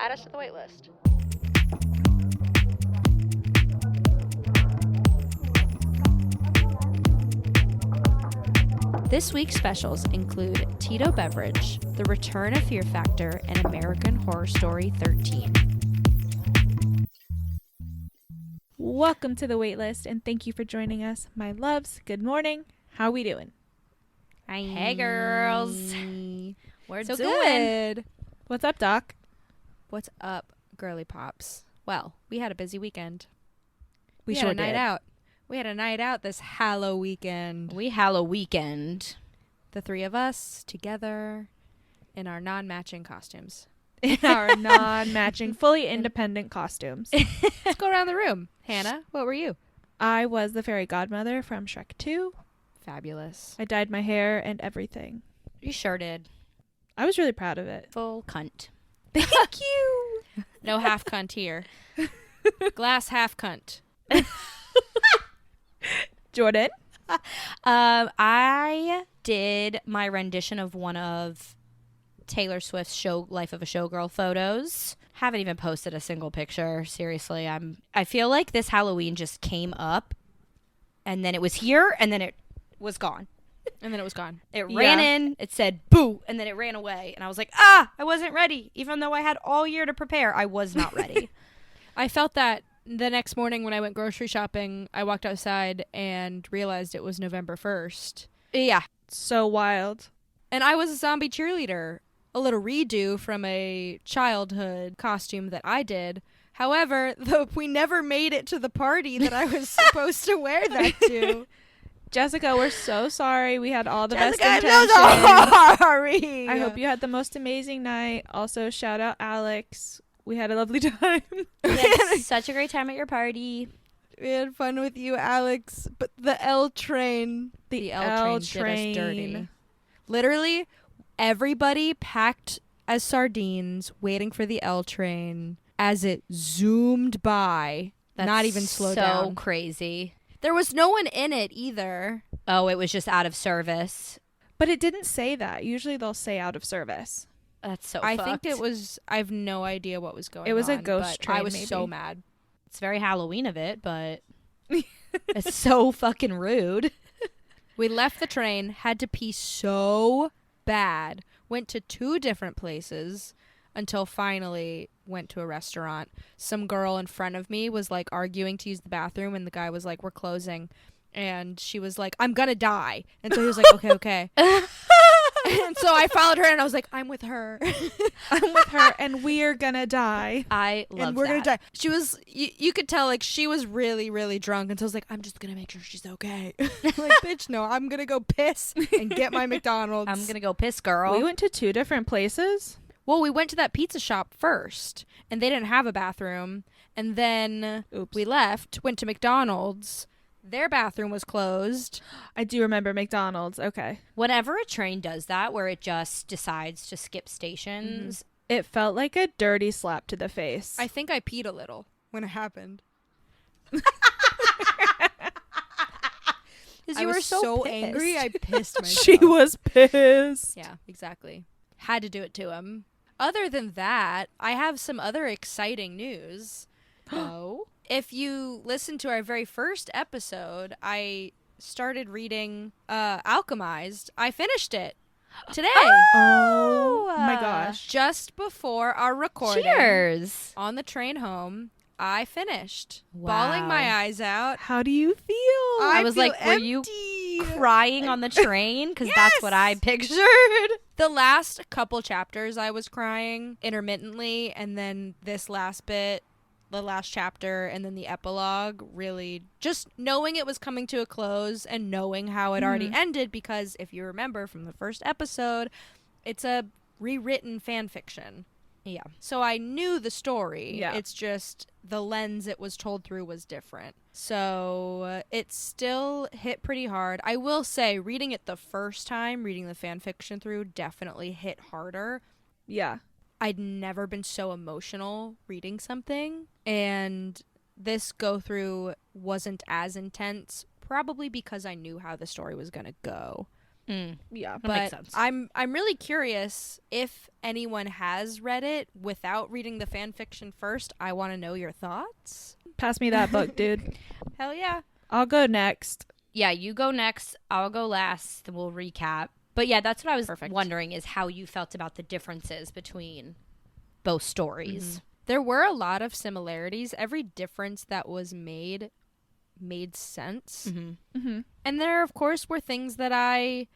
add us to the wait list. This week's specials include Tito Beveridge, The Return of Fear Factor, and American Horror Story 13. Welcome to the waitlist, and thank you for joining us. My loves, good morning. How we doing? Hey, girls. We're So doing good. What's up, Doc? What's up, girly pops? Well, we had a busy weekend. We had sure a night did. out. We had a night out this Hallow weekend. We Hallow weekend. The three of us together in our non-matching costumes. In our non-matching, fully independent costumes. Let's go around the room. Hannah, what were you? I was the fairy godmother from Shrek 2. Fabulous. I dyed my hair and everything. You sure did. I was really proud of it. Full cunt. Thank you. No half cunt here. Glass half cunt. Jordan? I did my rendition of one of Taylor Swift's Life of a Showgirl photos. Haven't even posted a single picture. Seriously, I feel like this Halloween just came up and then it was here and then it was gone. And then it was gone. It ran in, it said boo, and then it ran away. And I was like, I wasn't ready. Even though I had all year to prepare, I was not ready. I felt that the next morning when I went grocery shopping, I walked outside and realized it was November 1st. Yeah. So wild. And I was a zombie cheerleader. A little redo from a childhood costume that I did. However, we never made it to the party that I was supposed to wear that to. Jessica, we're so sorry. We had all the best Jessica, intentions. I'm so sorry. I hope you had the most amazing night. Also, shout out Alex. We had a lovely time. We had such a great time at your party. We had fun with you, Alex. But the L train. The L train did us dirty. Literally, everybody packed as sardines waiting for the L train as it zoomed by. That's not even slowed so down. crazy. There was no one in it either. Oh, it was just out of service. But it didn't say that. Usually they'll say out of service. That's so I fucked. think it was, I have no idea what was going on. It was a ghost but train, I was maybe. so mad. It's very Halloween of it, but it's so fucking rude. We left the train, had to pee so bad, went to 2 different places until finally went to a restaurant. Some girl in front of me was like arguing to use the bathroom and the guy was like, we're closing. And she was like, I'm gonna die. And so he was like, okay. And so I followed her and I was like, I'm with her. I'm with her and we're gonna die. I love And we're that. gonna die. She was, you could tell like she was really, really drunk. And so I was like, I'm just gonna make sure she's okay. Like, bitch, no, I'm gonna go piss and get my McDonald's. I'm gonna go piss, girl. We went to 2 different places. Well, we went to that pizza shop first, and they didn't have a bathroom. And then we left, went to McDonald's. Their bathroom was closed. I do remember McDonald's. Okay. Whenever a train does that, where it just decides to skip stations, It felt like a dirty slap to the face. I think I peed a little when it happened. because I you was were so angry, I pissed. pissed myself. She was pissed. Yeah, exactly. Had to do it to him. Other than that, I have some other exciting news. Oh, If you listen to our very first episode, I started reading Alchemized. I finished it today. Oh my gosh. Just before our recording. cheers! On the train home, I finished. Wow. Bawling my eyes out. How do you feel? I was feel like, were you empty. crying on the train? Because that's what I Yes! pictured. The last couple chapters I was crying intermittently, and then this last bit, the last chapter, and then the epilogue, really just knowing it was coming to a close and knowing how it already ended, because if you remember from the first episode, it's a rewritten fan fiction. Yeah. So I knew the story. Yeah. It's just the lens it was told through was different. So it still hit pretty hard. I will say, reading it the first time, reading the fan fiction through, definitely hit harder. Yeah. I'd never been so emotional reading something, and this go through wasn't as intense, probably because I knew how the story was going to go. Yeah. That makes But sense. I'm really curious if anyone has read it without reading the fan fiction first. I want to know your thoughts. Pass me that book, dude. Hell yeah. I'll go next. Yeah, you go next. I'll go last. Then we'll recap. But yeah, that's what I was Perfect. wondering is how you felt about the differences between both stories. There were a lot of similarities. Every difference that was made sense. And there, of course, were things that I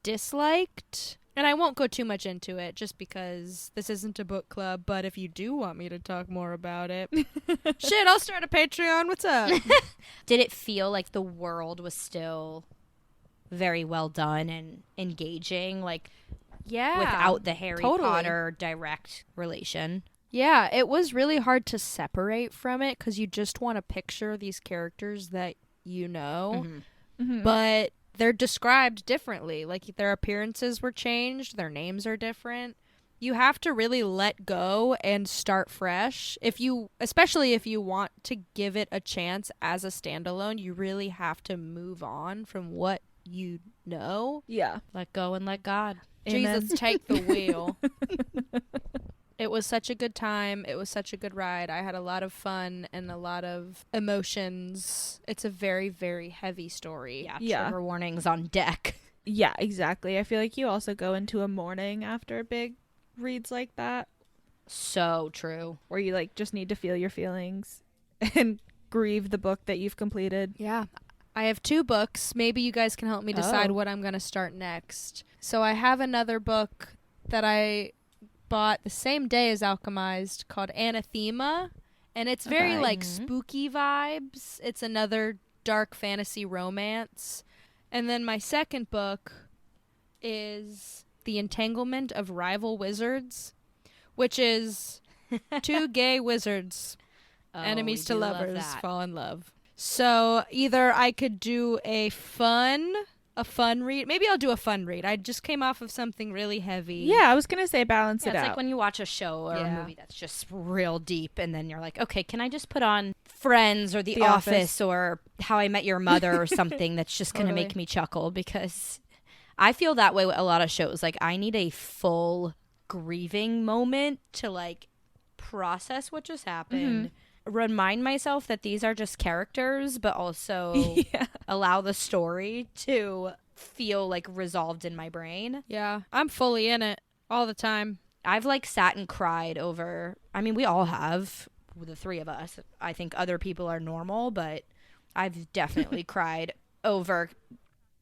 disliked. And I won't go too much into it just because this isn't a book club. But if you do want me to talk more about it, shit, I'll start a Patreon. What's up? Did it feel like the world was still very well done and engaging, like Yeah. without the Harry totally. Potter direct relation? Yeah, it was really hard to separate from it because you just want to picture these characters that you know. But they're described differently. Like their appearances were changed, their names are different. You have to really let go and start fresh. Especially if you want to give it a chance as a standalone, you really have to move on from what you know. Yeah. Let go and let God. Amen. Jesus, take the wheel. It was such a good time. It was such a good ride. I had a lot of fun and a lot of emotions. It's a very, very heavy story. Yeah, trigger warnings on deck. Yeah, exactly. I feel like you also go into a mourning after big reads like that, So true. where you like just need to feel your feelings and grieve the book that you've completed. Yeah. I have 2 books. Maybe you guys can help me decide Oh. what I'm going to start next. So I have another book that I bought the same day as Alchemized called Anathema. And it's very Okay. like spooky vibes. It's another dark fantasy romance. And then my second book is The Entanglement of Rival Wizards, which is 2 gay wizards, enemies to lovers, fall in love. So either I could do a fun read. Maybe I'll do a fun read. I just came off of something really heavy. Yeah, I was gonna say balance Yeah, it it's out. like when you watch a show or a Yeah. movie that's just real deep, and then you're like, okay, can I just put on Friends or The The Office, Office. or How I Met Your Mother or something that's just going to Totally. make me chuckle? Because I feel that way with a lot of shows. Like, I need a full grieving moment to like process what just happened. Remind myself that these are just characters, but also Yeah. allow the story to feel like resolved in my brain. Yeah. I'm fully in it all the time. I've like sat and cried over, I mean, we all have, the 3 of us. I think other people are normal, but I've definitely cried over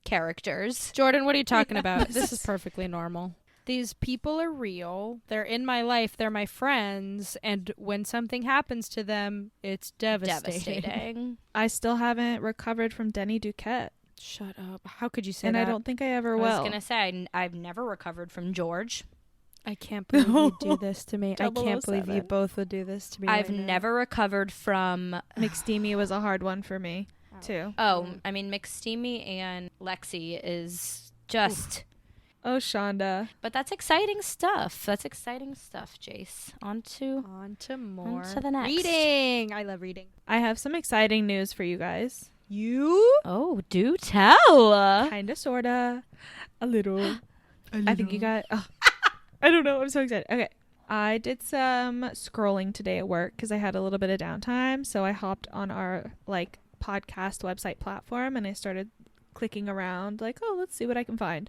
characters. Jordan, what are you talking about? Yes. This is perfectly normal. These people are real. They're in my life. They're my friends. And when something happens to them, it's devastating. Devastating. I still haven't recovered from Denny Duquette, Shut up. How could you say and that? I don't think I ever I will. was going to say, I've never recovered from George. I can't believe you do this to me. I can't believe you 007. both would do this to me. I've right now. never recovered from, McSteamy was a hard one for me too. I mean, McSteamy and Lexi is just, Oh, Shonda. but that's exciting stuff. That's exciting stuff, Jace. On to On to more. to the next. Reading. I love reading. I have some exciting news for you guys. You? Oh, do tell. Kinda, sorta, a little. I think you got. Oh, I don't know. I'm so excited. Okay. I did some scrolling today at work because I had a little bit of downtime. So I hopped on our like podcast website platform and I started clicking around like, oh, let's see what I can find.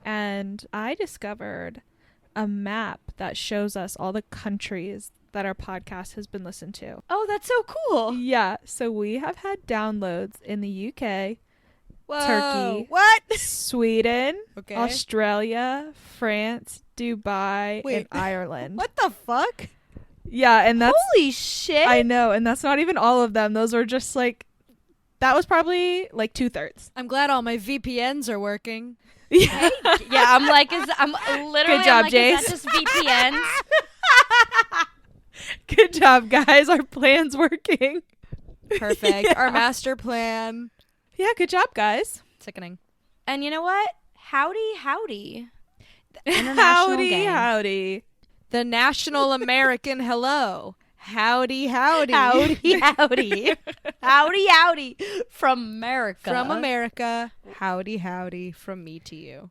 And I discovered a map that shows us all the countries that our podcast has been listened to. Oh, that's so cool. Yeah. So we have had downloads in the UK, Whoa. Turkey. What? Sweden, Okay. Australia, France, Dubai, Wait. and Ireland. What the fuck? Yeah, and that's Holy shit. I know, and that's not even all of them. Those are just like that was probably like 2/3. I'm glad all my VPNs are working. Yeah. Yeah, I'm like, I'm literally, Good job, I'm like, is Jace. that just VPNs? Good job, guys. Our plan's working. Perfect. Yeah. Our master plan. Yeah, good job, guys. Sickening. And you know what? Howdy. The international Howdy, gang. howdy. The national American hello. Howdy, howdy. Howdy, howdy. Howdy, howdy. From America. From America. Howdy, howdy. From me to you.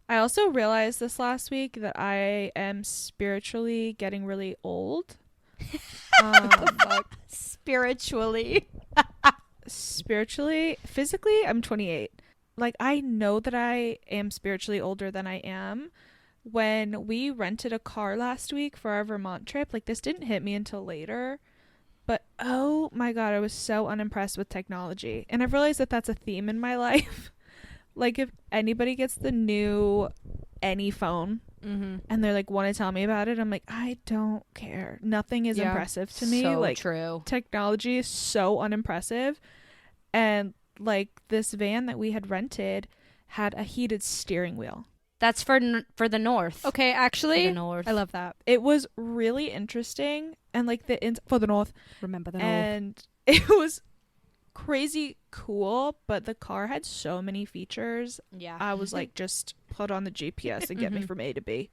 I also realized this last week that I am spiritually getting really old. Spiritually. Spiritually, physically, I'm 28. Like, I know that I am spiritually older than I am. When we rented a car last week for our Vermont trip, like, this didn't hit me until later. But, oh my God, I was so unimpressed with technology. And I've realized that that's a theme in my life. Like, if anybody gets the new any phone and they're like, want to tell me about it, I'm like, I don't care. Nothing is impressive to me. So like, true. Technology is so unimpressive. And like, this van that we had rented had a heated steering wheel. That's for the north. Okay, actually, For the north. I love that. It was really interesting, and like for the north, Remember the north. and it was crazy cool. But the car had so many features. Yeah. I was like, just put on the GPS and get me from A to B.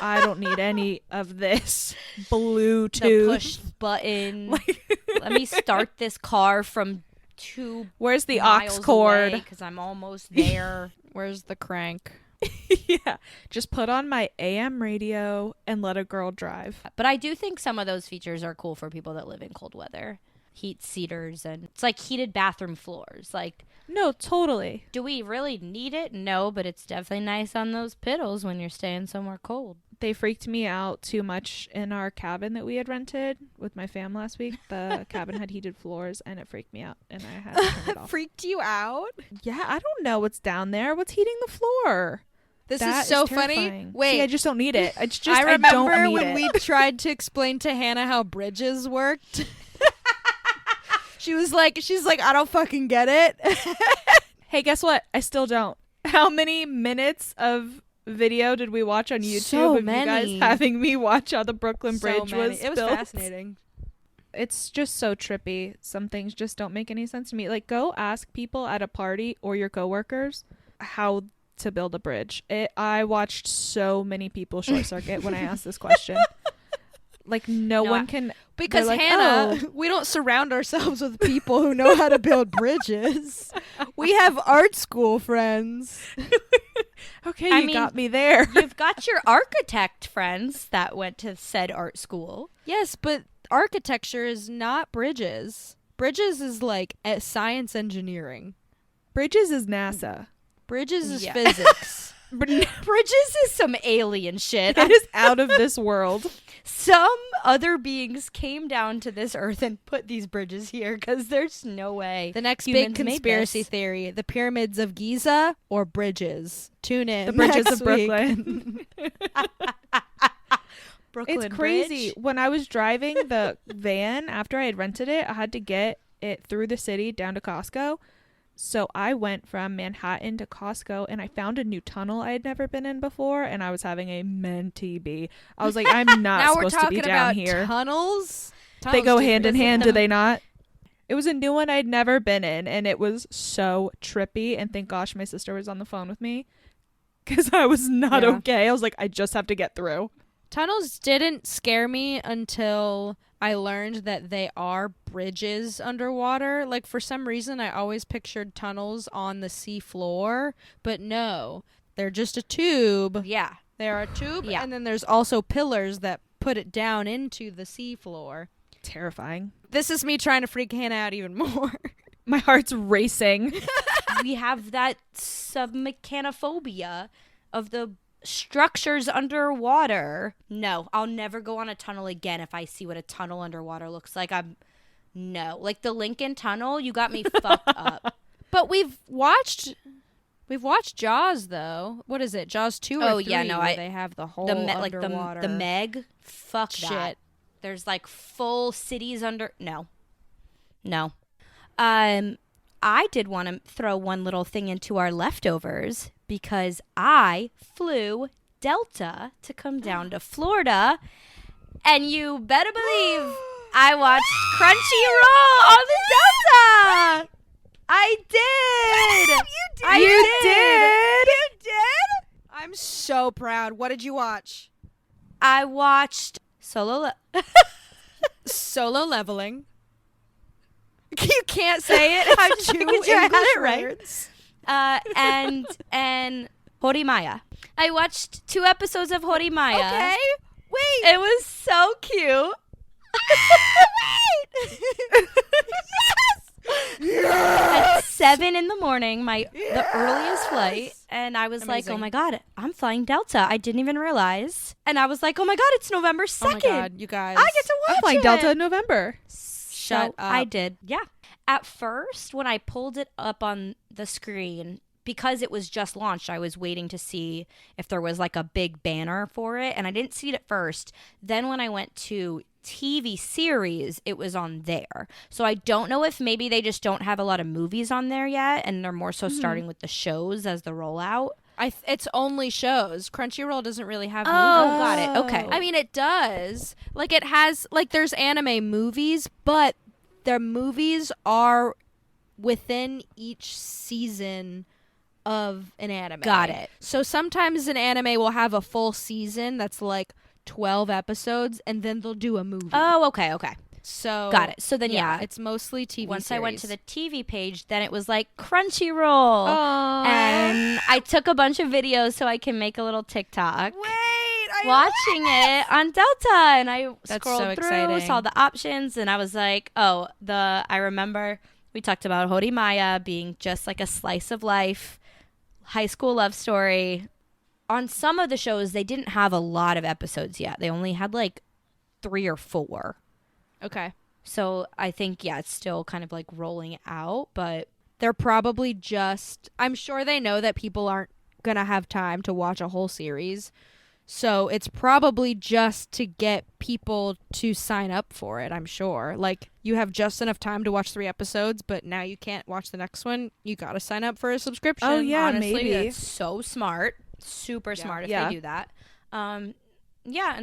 I don't need any of this Bluetooth. The push button. Let me start this car from 2 Where's the aux miles cord? because I'm almost there. Where's the crank? Yeah, just put on my AM radio and let a girl drive. But I do think some of those features are cool for people that live in cold weather. Heat seaters, and it's like heated bathroom floors. Like, No, totally. do we really need it? No, but it's definitely nice on those piddles when you're staying somewhere cold. They freaked me out too much in our cabin that we had rented with my fam last week. The cabin had heated floors, and it freaked me out, and I had to turn it off. Freaked you out? Yeah, I don't know what's down there. What's heating the floor? This That is so terrifying. funny. Wait, See, I just don't need it. It's just I I remember don't need when it. we tried to explain to Hannah how bridges worked. She's like, I don't fucking get it. Hey, guess what? I still don't. How many minutes of video did we watch on YouTube So of many. you guys having me watch how the Brooklyn Bridge So many. was It was built? fascinating. It's just so trippy. Some things just don't make any sense to me. Like, go ask people at a party or your coworkers how to build a bridge. I watched so many people short circuit when I asked this question. Like, no one can. Because like, Hannah, "Oh." we don't surround ourselves with people who know how to build bridges. We have art school friends. Okay, I you mean, got me there. You've got your architect friends that went to said art school. Yes, but architecture is not bridges. Bridges is like science engineering. Bridges is NASA. Bridges is Yeah. physics. Bridges is some alien shit. It is out of this world. Some other beings came down to this earth and put these bridges here because there's no way. The next humans big made conspiracy this. theory: the pyramids of Giza or bridges. Tune in. The bridges next of week. Brooklyn. Brooklyn It's crazy. Bridge. When I was driving the van after I had rented it, I had to get it through the city down to Costco. So I went from Manhattan to Costco, and I found a new tunnel I had never been in before, and I was having a mentee bee. I was like, I'm not Now we're supposed to talking be down about here. tunnels. They go Tunnels hand in different. hand, do they not? It was a new one I'd never been in, and it was so trippy. And thank gosh my sister was on the phone with me, because I was not Yeah. okay. I was like, I just have to get through. Tunnels didn't scare me until I learned that they are bridges underwater. Like, for some reason, I always pictured tunnels on the sea floor, but no, they're just a tube. Yeah. They're a tube, Yeah. and then there's also pillars that put it down into the sea floor. Terrifying. This is me trying to freak Hannah out even more. My heart's racing. We have that submechanophobia of the structures underwater. No, I'll never go on a tunnel again if I see what a tunnel underwater looks like. No. Like the Lincoln Tunnel, you got me fucked up. But we've watched Jaws though. What is it? Jaws 2 or 3? Oh, yeah, no, where they have the whole underwater the Meg. Fuck shit. that. There's like full cities under. No. I did want to throw one little thing into our leftovers because I flew Delta to come down to Florida, and you better believe I watched Crunchyroll on the Delta. I did. You did? I'm so proud. What did you watch? I watched Solo. Solo Leveling. You can't say it. I'm just making Two sure I had English it right. words. And Horimaya. I watched 2 episodes of Horimaya. Okay. Wait. It was so cute. Wait. At 7 in the morning, the earliest flight, and I was like, Amazing. "Oh my god, I'm flying Delta." I didn't even realize, and I was like, "Oh my god, it's November 2nd. Oh my god, you guys. I get to watch I'm flying it." Delta in November. Shut up. I did, yeah. At first, when I pulled it up on the screen, because it was just launched, I was waiting to see if there was like a big banner for it, and I didn't see it at first. Then when I went to TV series, it was on there. So I don't know if maybe they just don't have a lot of movies on there yet, and they're more so starting with the shows as the rollout. It's only shows. Crunchyroll doesn't really have movies. Oh, got it. Okay. I mean, it does. Like, it has, like, there's anime movies, but their movies are within each season of an anime. Got it. So sometimes an anime will have a full season that's like 12 episodes, and then they'll do a movie. Oh, okay. So Got it. So then, yeah. it's mostly TV Once series. I went to the TV page, then it was like Crunchyroll. Oh. And I took a bunch of videos so I can make a little TikTok. Wait, Watching it on Delta, and I That's scrolled so through, exciting. saw the options, and I was like, I remember we talked about Horimaya being just like a slice of life, high school love story. On some of the shows, they didn't have a lot of episodes yet. They only had like 3 or 4. Okay. So I think, it's still kind of like rolling out, but They're probably just, I'm sure they know that people aren't going to have time to watch a whole series. So it's probably just to get people to sign up for it, I'm sure. Like, you have just enough time to watch 3 episodes, but now you can't watch the next one. You got to sign up for a subscription. Oh, yeah, honestly, maybe. that's so smart. Super smart if Yeah. they do that. And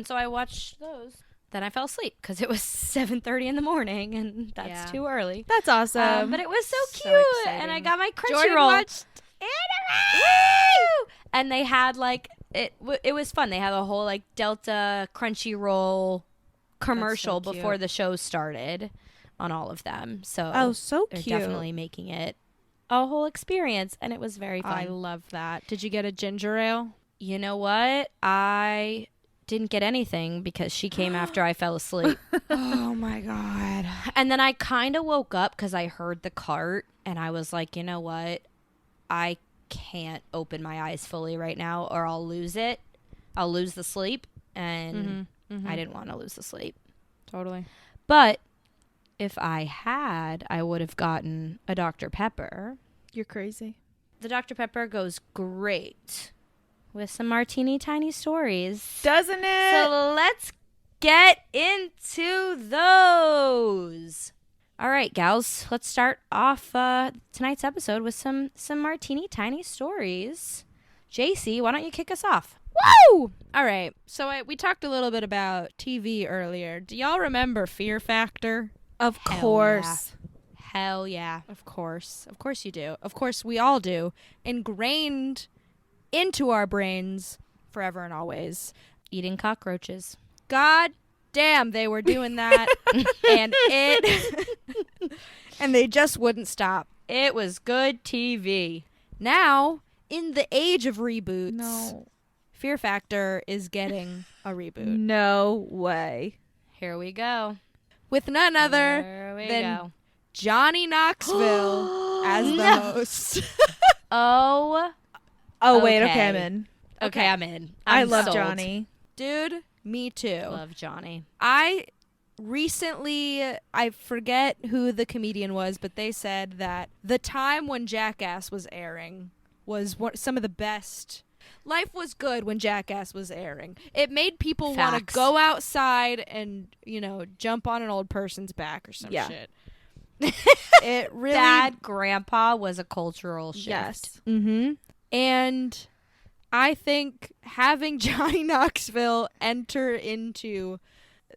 so I watched those. Then I fell asleep because it was 7:30 in the morning, and that's Yeah. too early. That's awesome. But it was so So cute, exciting. and I got my Jordan Crunchyroll. watched Woo! And they had like it was fun. They had a whole like Delta Crunchyroll commercial cute. before the show started on all of them. So so they're cute. definitely making it a whole experience, and it was very fun. I love that. Did you get a ginger ale? You know what? I didn't get anything because she came after I fell asleep. Oh my god. And then I kind of woke up because I heard the cart, and I was like, you know what? I can't open my eyes fully right now, or I'll lose it. I'll lose the sleep, and I didn't want to lose the sleep. Totally. But if I had, I would have gotten a Dr. Pepper. You're crazy. The Dr. Pepper goes great with some martini tiny stories. Doesn't it? So let's get into those. All right, gals, let's start off tonight's episode with some martini tiny stories. JC, why don't you kick us off? Woo! All right. So we talked a little bit about TV earlier. Do y'all remember Fear Factor? Of Hell course. Hell yeah. Of course. Of course you do. Of course we all do. Ingrained into our brains forever and always. Eating cockroaches. God damn, they were doing that. and they just wouldn't stop. It was good TV. Now, in the age of reboots, No. Fear Factor is getting a reboot. No way. Here we go. With none other Here we than go. Johnny Knoxville as the No. host. Oh, Oh, wait. Okay. Okay, I'm in. okay, I'm in. I I'm love sold. Johnny. Dude, me too. Love Johnny. I recently, I forget who the comedian was, but they said that the time when Jackass was airing was some of the best. Life was good when Jackass was airing. It made people want to Facts. go outside and, jump on an old person's back or some Yeah. shit. It really... Bad grandpa was a cultural shift. Yes. Mm-hmm. And I think having Johnny Knoxville enter into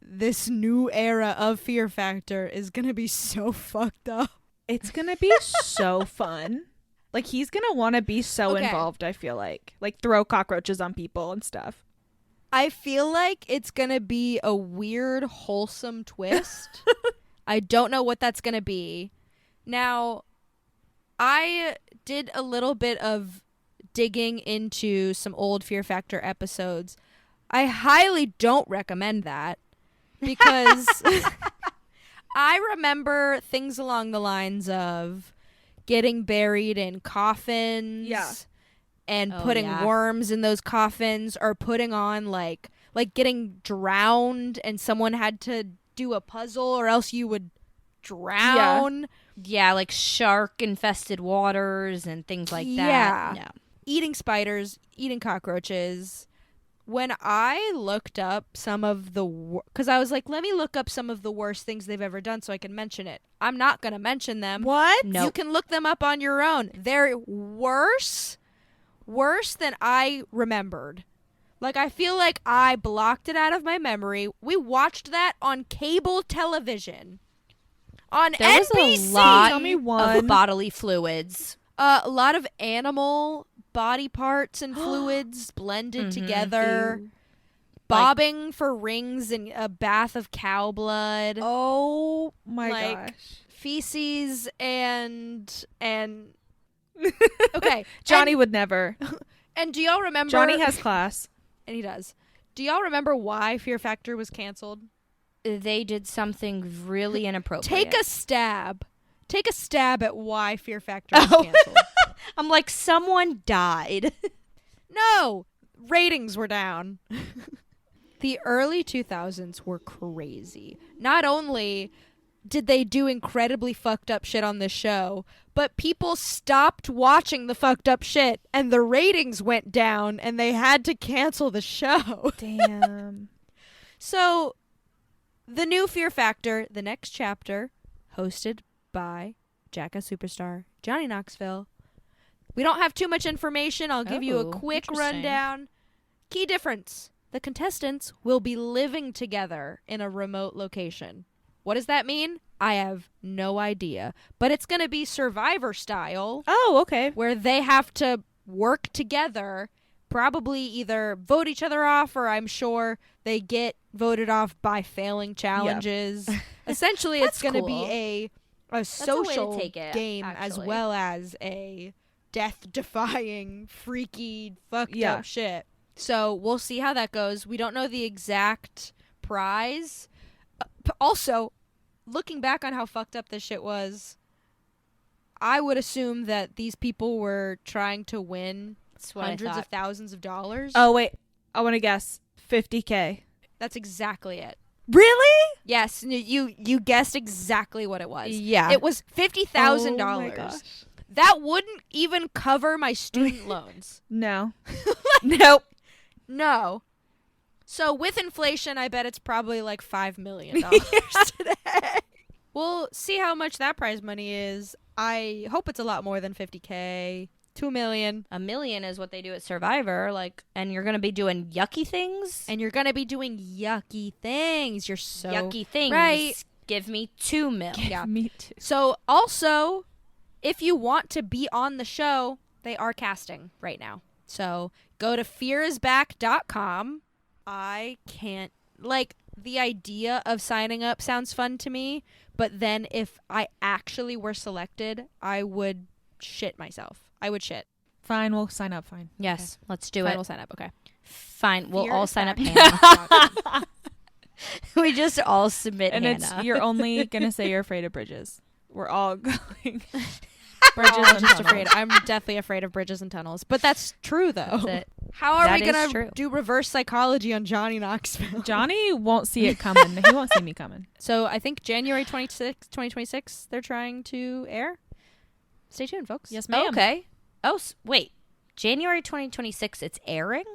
this new era of Fear Factor is going to be so fucked up. It's going to be so fun. Like, he's going to want to be so Okay. involved, I feel like. Like, throw cockroaches on people and stuff. I feel like it's going to be a weird, wholesome twist. I don't know what that's going to be. Now, I did a little bit of digging into some old Fear Factor episodes. I highly don't recommend that because I remember things along the lines of getting buried in coffins. Yeah. And putting worms in those coffins, or putting on like getting drowned and someone had to do a puzzle or else you would drown. Yeah, like shark infested waters and things like Yeah. that. No. Eating spiders, eating cockroaches. When I looked up some of the because I was like, let me look up some of the worst things they've ever done so I can mention it. I'm not going to mention them. What? Nope. You can look them up on your own. They're worse than I remembered. Like, I feel like I blocked it out of my memory. We watched that on cable television. On There NBC. was a lot Tell me of one. bodily fluids. A lot of animal body parts and fluids blended together. Ew. Bobbing for rings in a bath of cow blood. Oh my Like, gosh. Feces and okay. Johnny would never. And do y'all remember Johnny has class. And he does. Do y'all remember why Fear Factor was canceled? They did something really inappropriate. Take a stab. Take a stab at why Fear Factor was canceled. I'm like, someone died. No! Ratings were down. The early 2000s were crazy. Not only did they do incredibly fucked up shit on this show, but people stopped watching the fucked up shit and the ratings went down and they had to cancel the show. Damn. So, the new Fear Factor, the next chapter, hosted by Jackass Superstar Johnny Knoxville. We don't have too much information. I'll give you a Oh, quick interesting. rundown. Key difference. The contestants will be living together in a remote location. What does that mean? I have no idea. But it's going to be Survivor style, Oh, okay. where they have to work together, probably either vote each other off, or I'm sure they get voted off by failing challenges. Essentially, it's That's going to cool. be a a way to social take it, game as actually. well as a death-defying, freaky, fucked Yeah. up shit. So we'll see how that goes. We don't know the exact prize. Also, looking back on how fucked up this shit was, I would assume that these people were trying to win That's what I hundreds of thought. thousands of dollars. Oh, wait. I want to guess. 50K. That's exactly it. Really? Yes, you guessed exactly what it was. Yeah. It was Oh my $50,000. gosh. That wouldn't even cover my student loans. No. Nope. No. So with inflation, I bet it's probably like $5 million today. We'll see how much that prize money is. I hope it's a lot more than $50K. $2 million. $1 million is what they do at Survivor, like, and you're gonna be doing yucky things. And you're going to be doing yucky things. You're so yucky things. right. Give me $2 million. Yeah. Me too. So also, if you want to be on the show, they are casting right now. So go to fearisback.com. I can't, like, the idea of signing up sounds fun to me, but then if I actually were selected, I would shit myself. I would shit. Fine, we'll sign up. Fine. Yes, let's do Fine, it. we'll sign up. Okay. Fine, we'll all sign up Fearisback. Hannah. We just all submit And Hannah. you're only gonna say you're afraid of bridges. We're all going. We're Bridges all and just tunnels. afraid. I'm definitely afraid of bridges and tunnels, but that's true though. That's it. How are That we is gonna true. do reverse psychology on Johnny Knoxville? Johnny won't see it coming. He won't see me coming. So I think January 2026, they're trying to air. Stay tuned, folks. Yes, ma'am. Okay. Oh, wait. January 2026, it's airing?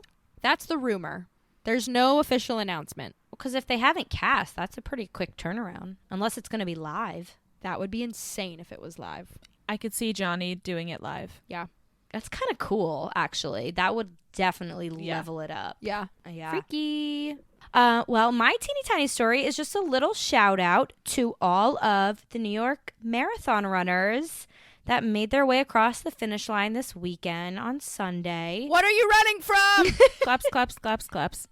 That's the rumor. There's no official announcement. Because if they haven't cast, that's a pretty quick turnaround. Unless it's going to be live. That would be insane if it was live. I could see Johnny doing it live. Yeah. That's kind of cool, actually. That would definitely Yeah. level it up. Yeah. Yeah. Freaky. Well, my teeny tiny story is just a little shout out to all of the New York Marathon runners that made their way across the finish line this weekend on Sunday. What are you running from? Claps, claps, claps, claps.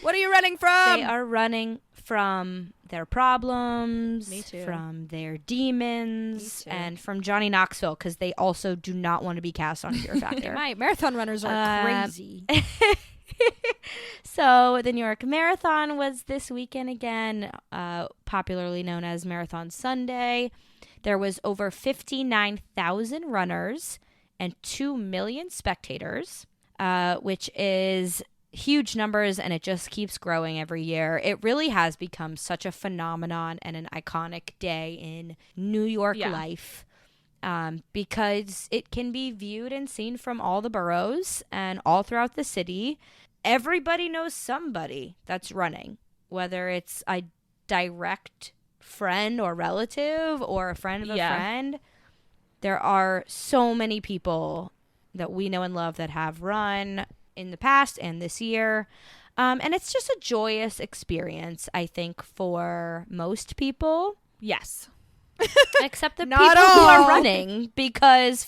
What are you running from? They are running from their problems, Me too. from their demons, Me too. and from Johnny Knoxville, because they also do not want to be cast on Fear Factor. My marathon runners are crazy. So the New York Marathon was this weekend again, popularly known as Marathon Sunday. There was over 59,000 runners and 2 million spectators, which is huge numbers, and it just keeps growing every year. It really has become such a phenomenon and an iconic day in New York life, because it can be viewed and seen from all the boroughs and all throughout the city. Everybody knows somebody that's running, whether it's a direct friend or relative or a friend of a friend. There are so many people that we know and love that have run in the past and this year. And it's just a joyous experience, I think, for most people. Yes. Except the Not people who all. are running, because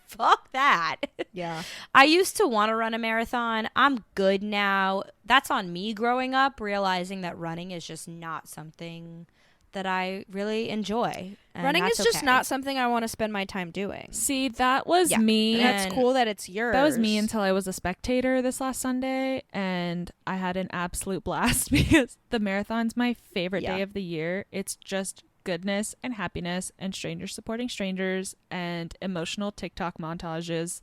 fuck that. Yeah. I used to want to run a marathon. I'm good now. That's on me growing up, realizing that running is just not something that I really enjoy. And Running is that's just okay. not something I want to spend my time doing. See, that was Yeah. me. And that's And cool that it's yours. That was me until I was a spectator this last Sunday, and I had an absolute blast because the marathon's my favorite Yeah. day of the year. It's just goodness and happiness and strangers supporting strangers and emotional TikTok montages.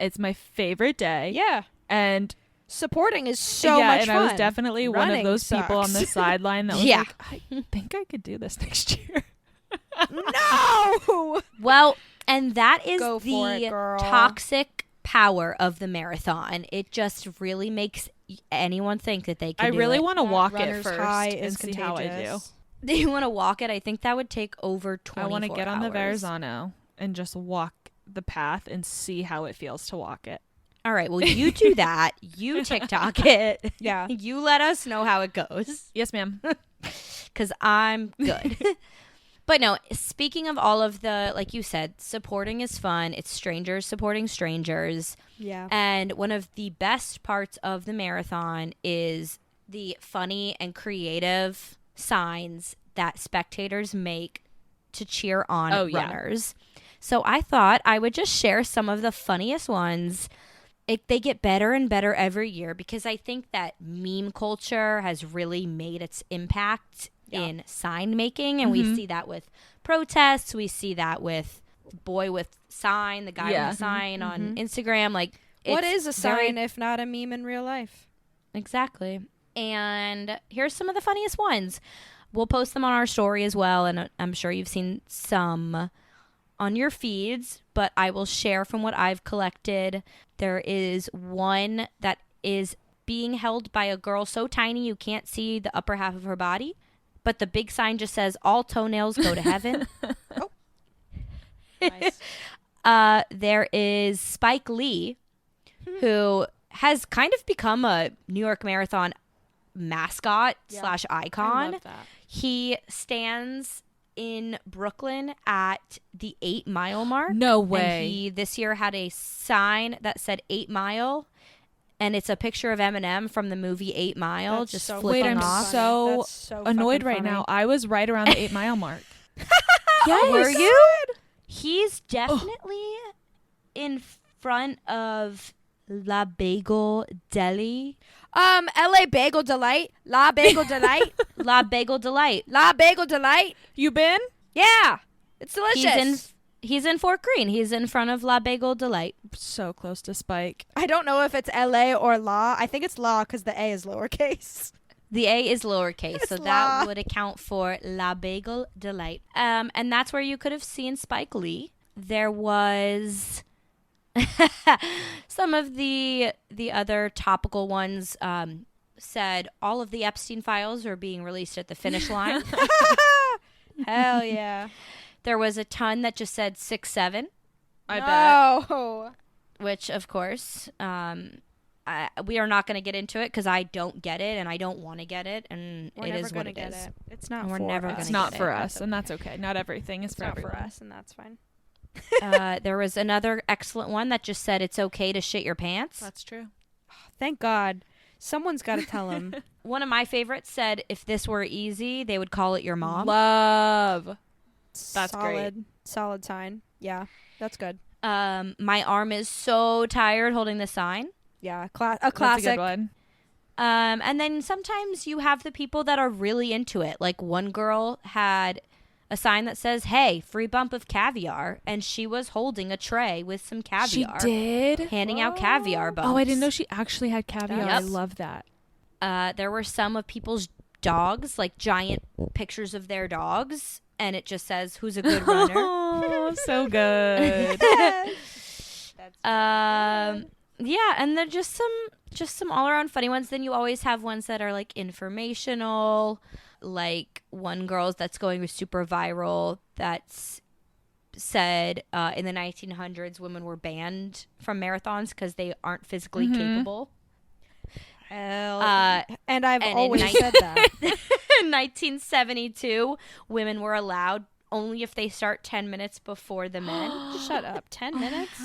It's my favorite day. Yeah. And Supporting is so yeah, much and fun. I was definitely one of Running those people on the sucks. sideline that was Yeah. like, I think I could do this next year. No! Well, and that is Go for it, the girl. toxic power of the marathon. It just really makes anyone think that they can I do really it. want to That walk it runner's first high and is see how I do. contagious. They want to walk it. I think that would take over 24 I want to get on the hours. Verrazano and just walk the path and see how it feels to walk it. All right, well, you do that. You TikTok it. Yeah. You let us know how it goes, Yes, ma'am. because I'm good. But no, speaking of all of the, like you said, supporting is fun. It's strangers supporting strangers. Yeah. And one of the best parts of the marathon is the funny and creative signs that spectators make to cheer on Oh, yeah. runners. So I thought I would just share some of the funniest ones. They get better and better every year, because I think that meme culture has really made its impact in sign making. And we see that with protests. We see that with boy with sign, the guy Yeah. with a sign on Instagram. Like, What it's is a very- sign if not a meme in real life? Exactly. And here's some of the funniest ones. We'll post them on our story as well, and I'm sure you've seen some on your feeds, but I will share from what I've collected. There is one that is being held by a girl so tiny you can't see the upper half of her body, but the big sign just says, "All toenails go to heaven." Nice. There is Spike Lee, who has kind of become a New York Marathon mascot / icon. I love that. He stands in Brooklyn at the 8 mile mark. No And way. he this year had a sign that said 8 Mile, and it's a picture of Eminem from the movie 8 Mile, That's just so flipping Wait, I'm off. funny. so That's so annoyed fucking right funny. now. I was right around the 8 mile mark. Yes. Were you? He's definitely in front of La Bagel Deli. LA Bagel Delight. La Bagel Delight. La Bagel Delight. La Bagel Delight. You been? Yeah. It's delicious. He's in Fort Greene. He's in front of La Bagel Delight. So close to Spike. I don't know if it's LA or La. I think it's La because the A is lowercase. The A is lowercase, so It's that La. would account for La Bagel Delight. And that's where you could have seen Spike Lee. There was some of the other topical ones. Said all of the Epstein files are being released at the finish line. Hell yeah. There was a ton that just said 6'7", I bet. No. which of course we are not going to get into it because I don't get it and I don't want to get it, and We're it never is what gonna it get is. it. It's not And we're for never us. gonna It's get not it. for That's us, and that's okay. Not everything is It's for not everyone. for us, and that's fine. There was another excellent one that just said it's okay to shit your pants. That's true. Thank God. Someone's got to tell him. One of my favorites said, if this were easy, they would call it your mom. Love. That's solid, great. Solid sign. Yeah, that's good. My arm is so tired holding the sign. Yeah, a That's a classic. good one. And then sometimes you have the people that are really into it. Like one girl had a sign that says, hey, free bump of caviar. And she was holding a tray with some caviar. She did? Handing out caviar bumps. Oh, I didn't know she actually had caviar. Yep. I love that. There were some of people's dogs, like giant pictures of their dogs. And it just says, who's a good runner. Oh, so good. Yeah, and they're just some all around funny ones. Then you always have ones that are like informational, like one girl's that's going super viral that's said in the 1900s women were banned from marathons because they aren't physically capable. And I've and always in said that. In 1972, women were allowed only if they start 10 minutes before the men. Shut up. 10 minutes?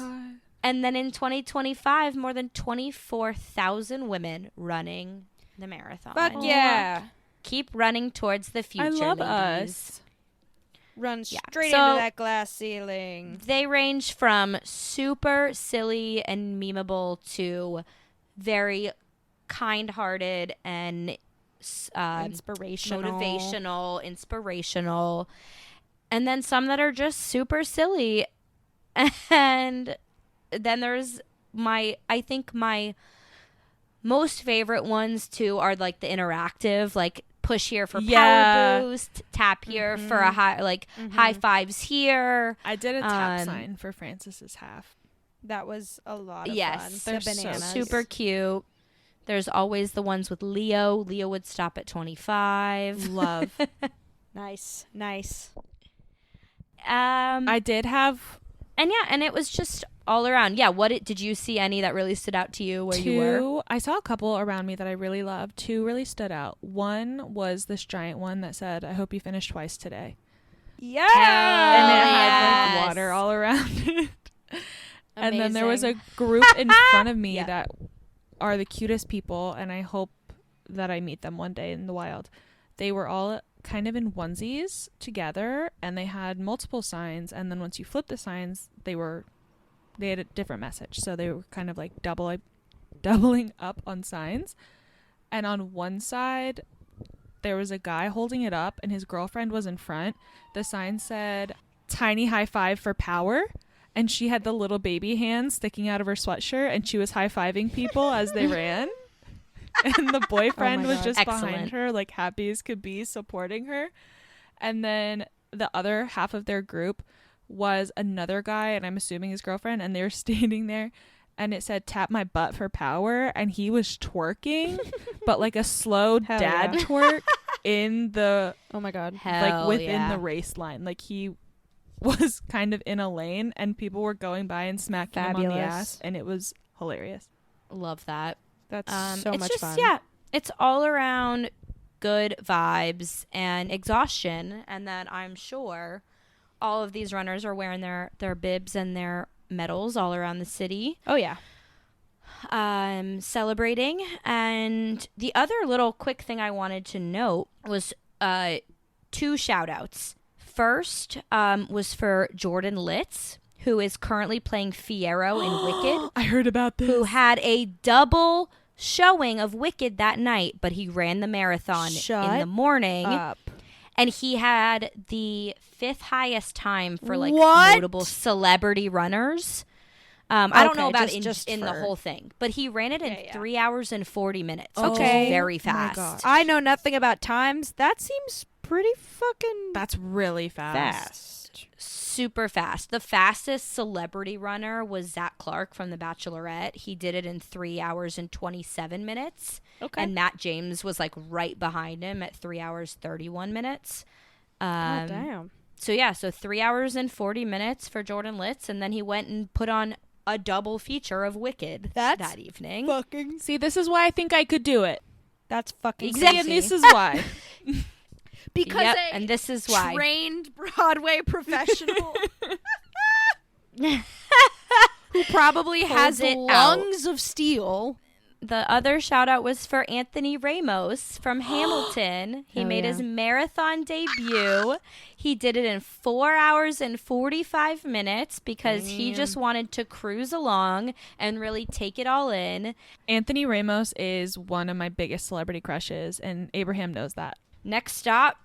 And then in 2025, more than 24,000 women running the marathon. Fuck yeah. Keep running towards the future, I love ladies. us. Run Yeah. straight So- into that glass ceiling. They range from super silly and memeable to very kind-hearted and Inspirational. motivational, inspirational. And then some that are just super silly. And then there's I think my most favorite ones too are like the interactive, like push here for power boost, tap here for a high fives here. I did a tap Um, sign for Francis's half. That was a lot of Yes, fun. they're The so bananas. Super cute. There's always the ones with Leo. Leo would stop at 25. Love. Nice. I did have And yeah, and it was just all around. Yeah, did you see any that really stood out to you where you were? I saw a couple around me that I really loved. Two really stood out. One was this giant one that said, I hope you finish twice today. Yeah. And it had yes. like water all around it. And then there was a Amazing. group in front of me Yeah. that are the cutest people, and I hope that I meet them one day in the wild. They were all kind of in onesies together, and they had multiple signs, and then once you flip the signs, they had a different message. So they were kind of like doubling up on signs. And on one side, there was a guy holding it up, and his girlfriend was in front. The sign said, tiny high five for power. And she had the little baby hands sticking out of her sweatshirt, and she was high-fiving people as they ran. And the boyfriend was God. just Excellent. behind her, like happy as could be, supporting her. And then the other half of their group was another guy, and I'm assuming his girlfriend, and they were standing there, and it said, tap my butt for power, and he was twerking, but like a slow Hell dad yeah. twerk in the, Oh my God. Hell like within yeah. the race line. Like he was kind of in a lane, and people were going by and smacking him on the Fabulous. ass, and it was hilarious. Love that. That's so it's much just, fun. Yeah, it's all around good vibes and exhaustion. And then I'm sure all of these runners are wearing their bibs and their medals all around the city. Oh yeah. Celebrating. And the other little quick thing I wanted to note was two shout outs. First was for Jordan Litz, who is currently playing Fiyero in Wicked, I heard about this. who had a double showing of Wicked that night, but he ran the marathon in Shut the morning. Up. And he had the 5th highest time for like What? notable celebrity runners. I don't know Okay, about just in the for- whole thing, but he ran it in Yeah, yeah. 3 hours and 40 minutes. Okay. Which is very Oh my fast. God. I know nothing about times. That seems pretty fucking That's really fast. fast. Super fast. The fastest celebrity runner was Zach Clark from The Bachelorette. He did it in 3 hours and 27 minutes. Okay. And Matt James was like right behind him at 3 hours 31 minutes. God damn. So yeah, so 3 hours and 40 minutes for Jordan Litz, and then he went and put on a double feature of Wicked That's that evening. Fucking. See, this is why I think I could do it. That's fucking Exactly. See, and crazy. this is why. Because Yep, a and this is why. trained Broadway professional who probably Pulls has it lungs of steel The other shout out was for Anthony Ramos from Hamilton. He made his marathon debut. He did it in 4 hours and 45 minutes because he just wanted to cruise along and really take it all in. Anthony Ramos is one of my biggest celebrity crushes, and Abraham knows that. Next stop,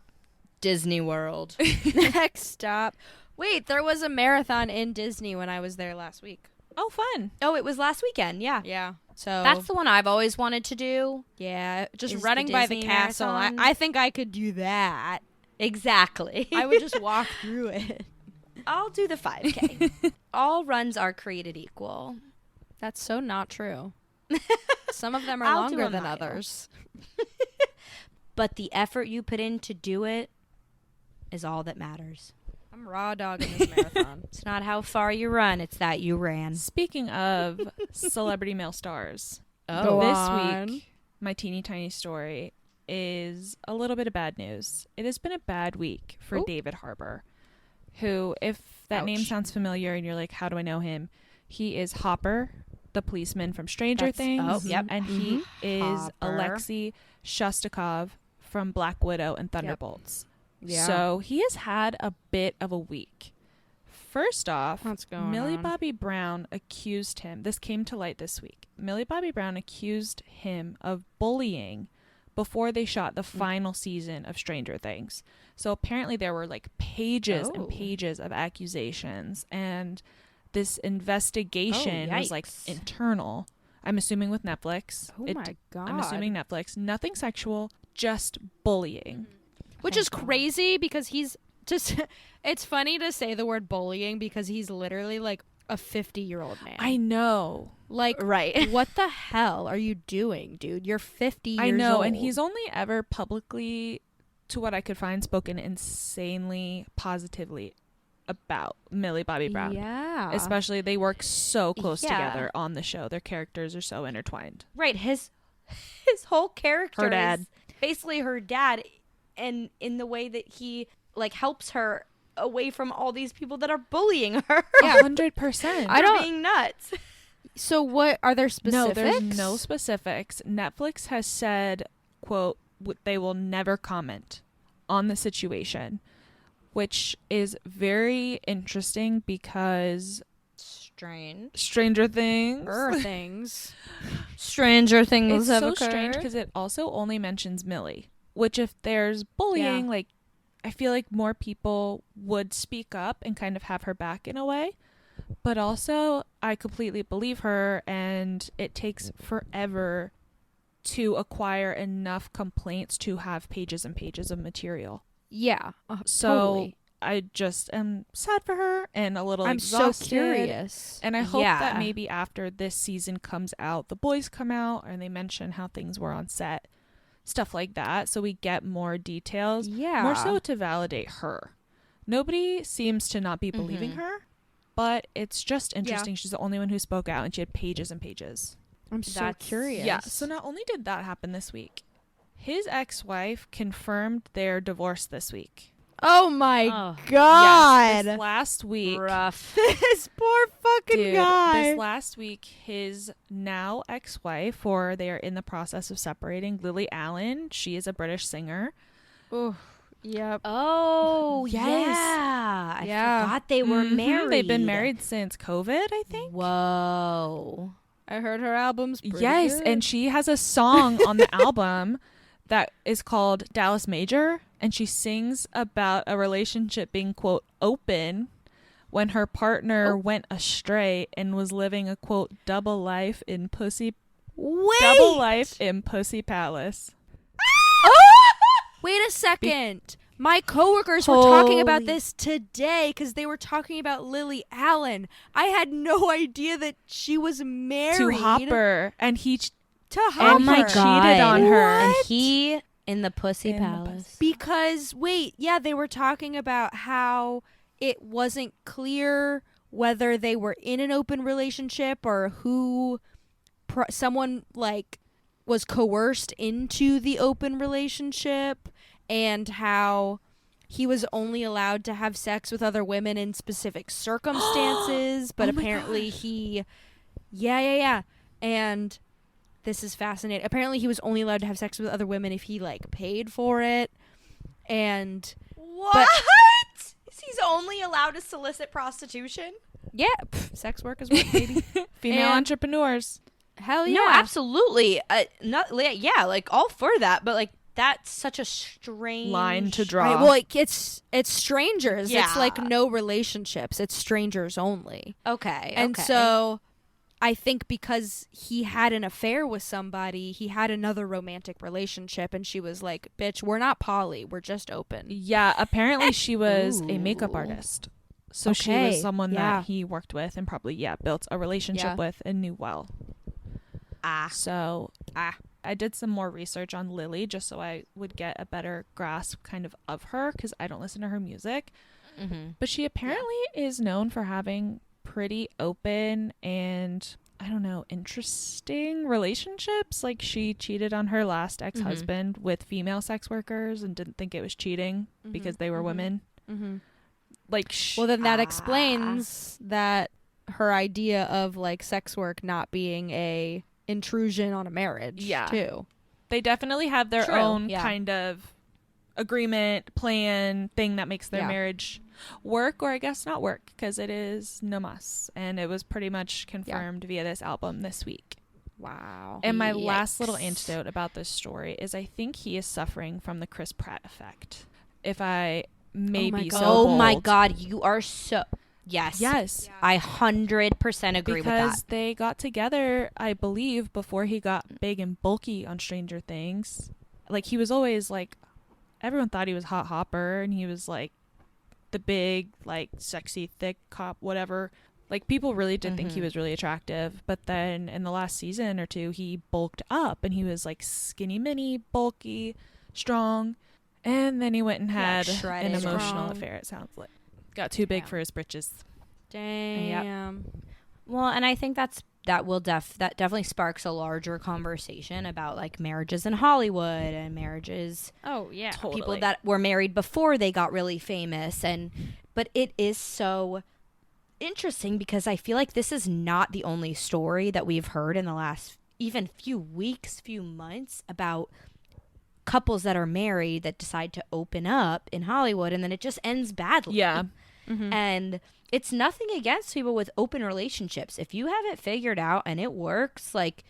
Disney World. Next stop. Wait, there was a marathon in Disney when I was there last week. Oh, fun. Oh, it was last weekend. Yeah. Yeah. So That's the one I've always wanted to do. yeah, just Is the running by the Disney castle. marathon. I think I could do that. Exactly. I would just walk through it. I'll do the 5K. All runs are created equal. That's so not true. Some of them are I'll do longer a than mile. others. But the effort you put in to do it is all that matters. I'm raw dogging this marathon. It's not how far you run, it's that you ran. Speaking of celebrity male stars, Go this on. week, my teeny tiny story is a little bit of bad news. It has been a bad week for Oh. David Harbour, who, if that name Ouch. sounds familiar and you're like, how do I know him? He is Hopper, the policeman from Stranger That's- Things. oh, yep. And he is Hopper. Alexei Shostakov from Black Widow and Thunderbolts. Yeah. So he has had a bit of a week. First off, What's going Millie on? Bobby Brown accused him. This came to light this week. Millie Bobby Brown accused him of bullying before they shot the final season of Stranger Things. So apparently there were like pages and Oh. pages of accusations, and this investigation was like yikes. internal. I'm assuming with Netflix. Oh my god. I'm assuming Netflix. Nothing sexual, just bullying. Which is crazy because he's just it's funny to say the word bullying because he's literally like a 50-year-old man. I know. like Right. what the hell are you doing, dude? You're 50 years I know, old. and he's only ever publicly, to what I could find, spoken insanely positively about Millie Bobby Brown. Yeah. Especially, they work so close Yeah. together on the show. Their characters are so intertwined. Right. His whole character Her dad. is basically her dad, and in the way that he like helps her away from all these people that are bullying her. Yeah. 100%. I For don't- being nuts. So what are there No, specifics? there's no specifics. Netflix has said, quote, they will never comment on the situation, which is very interesting because Strange. Stranger Things. things. Stranger things It's have so occurred. strange because it also only mentions Millie, which if there's bullying, Yeah. like I feel like more people would speak up and kind of have her back in a way. But also, I completely believe her, and it takes forever to acquire enough complaints to have pages and pages of material. Yeah. So Totally. I just am sad for her and a little I'm exhausted. so curious. And I hope Yeah. that maybe after this season comes out, the boys come out and they mention how things were on set, stuff like that, so we get more details. Yeah. More so to validate her. Nobody seems to not be believing her, but it's just interesting. She's the only one who spoke out, and she had pages and pages. I'm so That's- curious. Yeah, so not only did that happen this week, his ex-wife confirmed their divorce this week. Oh my Oh. god. Yes, this last week. Rough. This poor fucking Dude, guy. this last week, his now ex-wife, or they are in the process of separating, Lily Allen, she is a British singer. Ooh, yep. Oh, Yes. yeah. I Yeah. forgot they were Mhm. married. They've been married since COVID, I think. Whoa. I heard her album's pretty Yes, good. and she has a song on the album that is called Dallas Major, and she sings about a relationship being, quote, open when her partner went astray and was living a, quote, double life in Pussy Palace. Wait a second. My coworkers were talking about Holy- this today because they were talking about Lily Allen. I had no idea that she was married To Hopper, and he To Oh Hopper. my cheated god. on her. And What? he in the Pussy In the Palace. Because wait, yeah, they were talking about how it wasn't clear whether they were in an open relationship or who someone like was coerced into the open relationship, and how he was only allowed to have sex with other women in specific circumstances, but Oh my apparently gosh. he yeah. And this is fascinating. Apparently he was only allowed to have sex with other women if he like paid for it. And What? He's only allowed to solicit prostitution? yeah, sex work is work, baby. Female And- entrepreneurs. Hell yeah. No, absolutely. Yeah, like all for that, but like that's such a strange Line to draw. Right, well, like, it's strangers. Yeah. It's like no relationships. It's strangers only. Okay. And okay. so I think because he had an affair with somebody, he had another romantic relationship, and she was like, bitch, we're not poly, we're just open. Yeah, apparently she was a makeup Ooh. artist. So she Okay, was someone yeah. that he worked with and probably, built a relationship Yeah. with and knew well. Ah. So I did some more research on Lily just so I would get a better grasp kind of her because I don't listen to her music. Mm-hmm. But she apparently is known for having pretty open and, I don't know, interesting relationships. Like she cheated on her last ex-husband with female sex workers and didn't think it was cheating because they were women. Mm-hmm. Like, Well, then that explains that her idea of like sex work not being a intrusion on a marriage. Yeah. Too. they definitely have their True, own yeah. kind of agreement, plan, thing that makes their Yeah. marriage work, or I guess not work, because it is no mas, and it was pretty much confirmed via this album this week. Wow. And my last Yikes. little antidote about this story is I think he is suffering from the Chris Pratt effect. If I may my be God. so Oh my bold. God, you are so yes. Yes. I 100% agree with Because that. they got together, I believe, before he got big and bulky on Stranger Things. Like, he was always, like, everyone thought he was Hot Hopper, and he was, like, the big, like, sexy, thick cop, whatever. Like, people really did think he was really attractive. But then in the last season or two, he bulked up, and he was, like, skinny mini, bulky, strong. And then he went and had an shredded. emotional Strong. affair, it sounds like. Got too big Yeah. for his britches. Damn. Well, and I think that definitely sparks a larger conversation about like marriages in Hollywood and marriages Oh yeah. people that were married before they got really famous, but it is so interesting because I feel like this is not the only story that we've heard in the last even few weeks, few months about couples that are married that decide to open up in Hollywood and then it just ends badly. Yeah. And it's nothing against people with open relationships. If you have it figured out and it works, like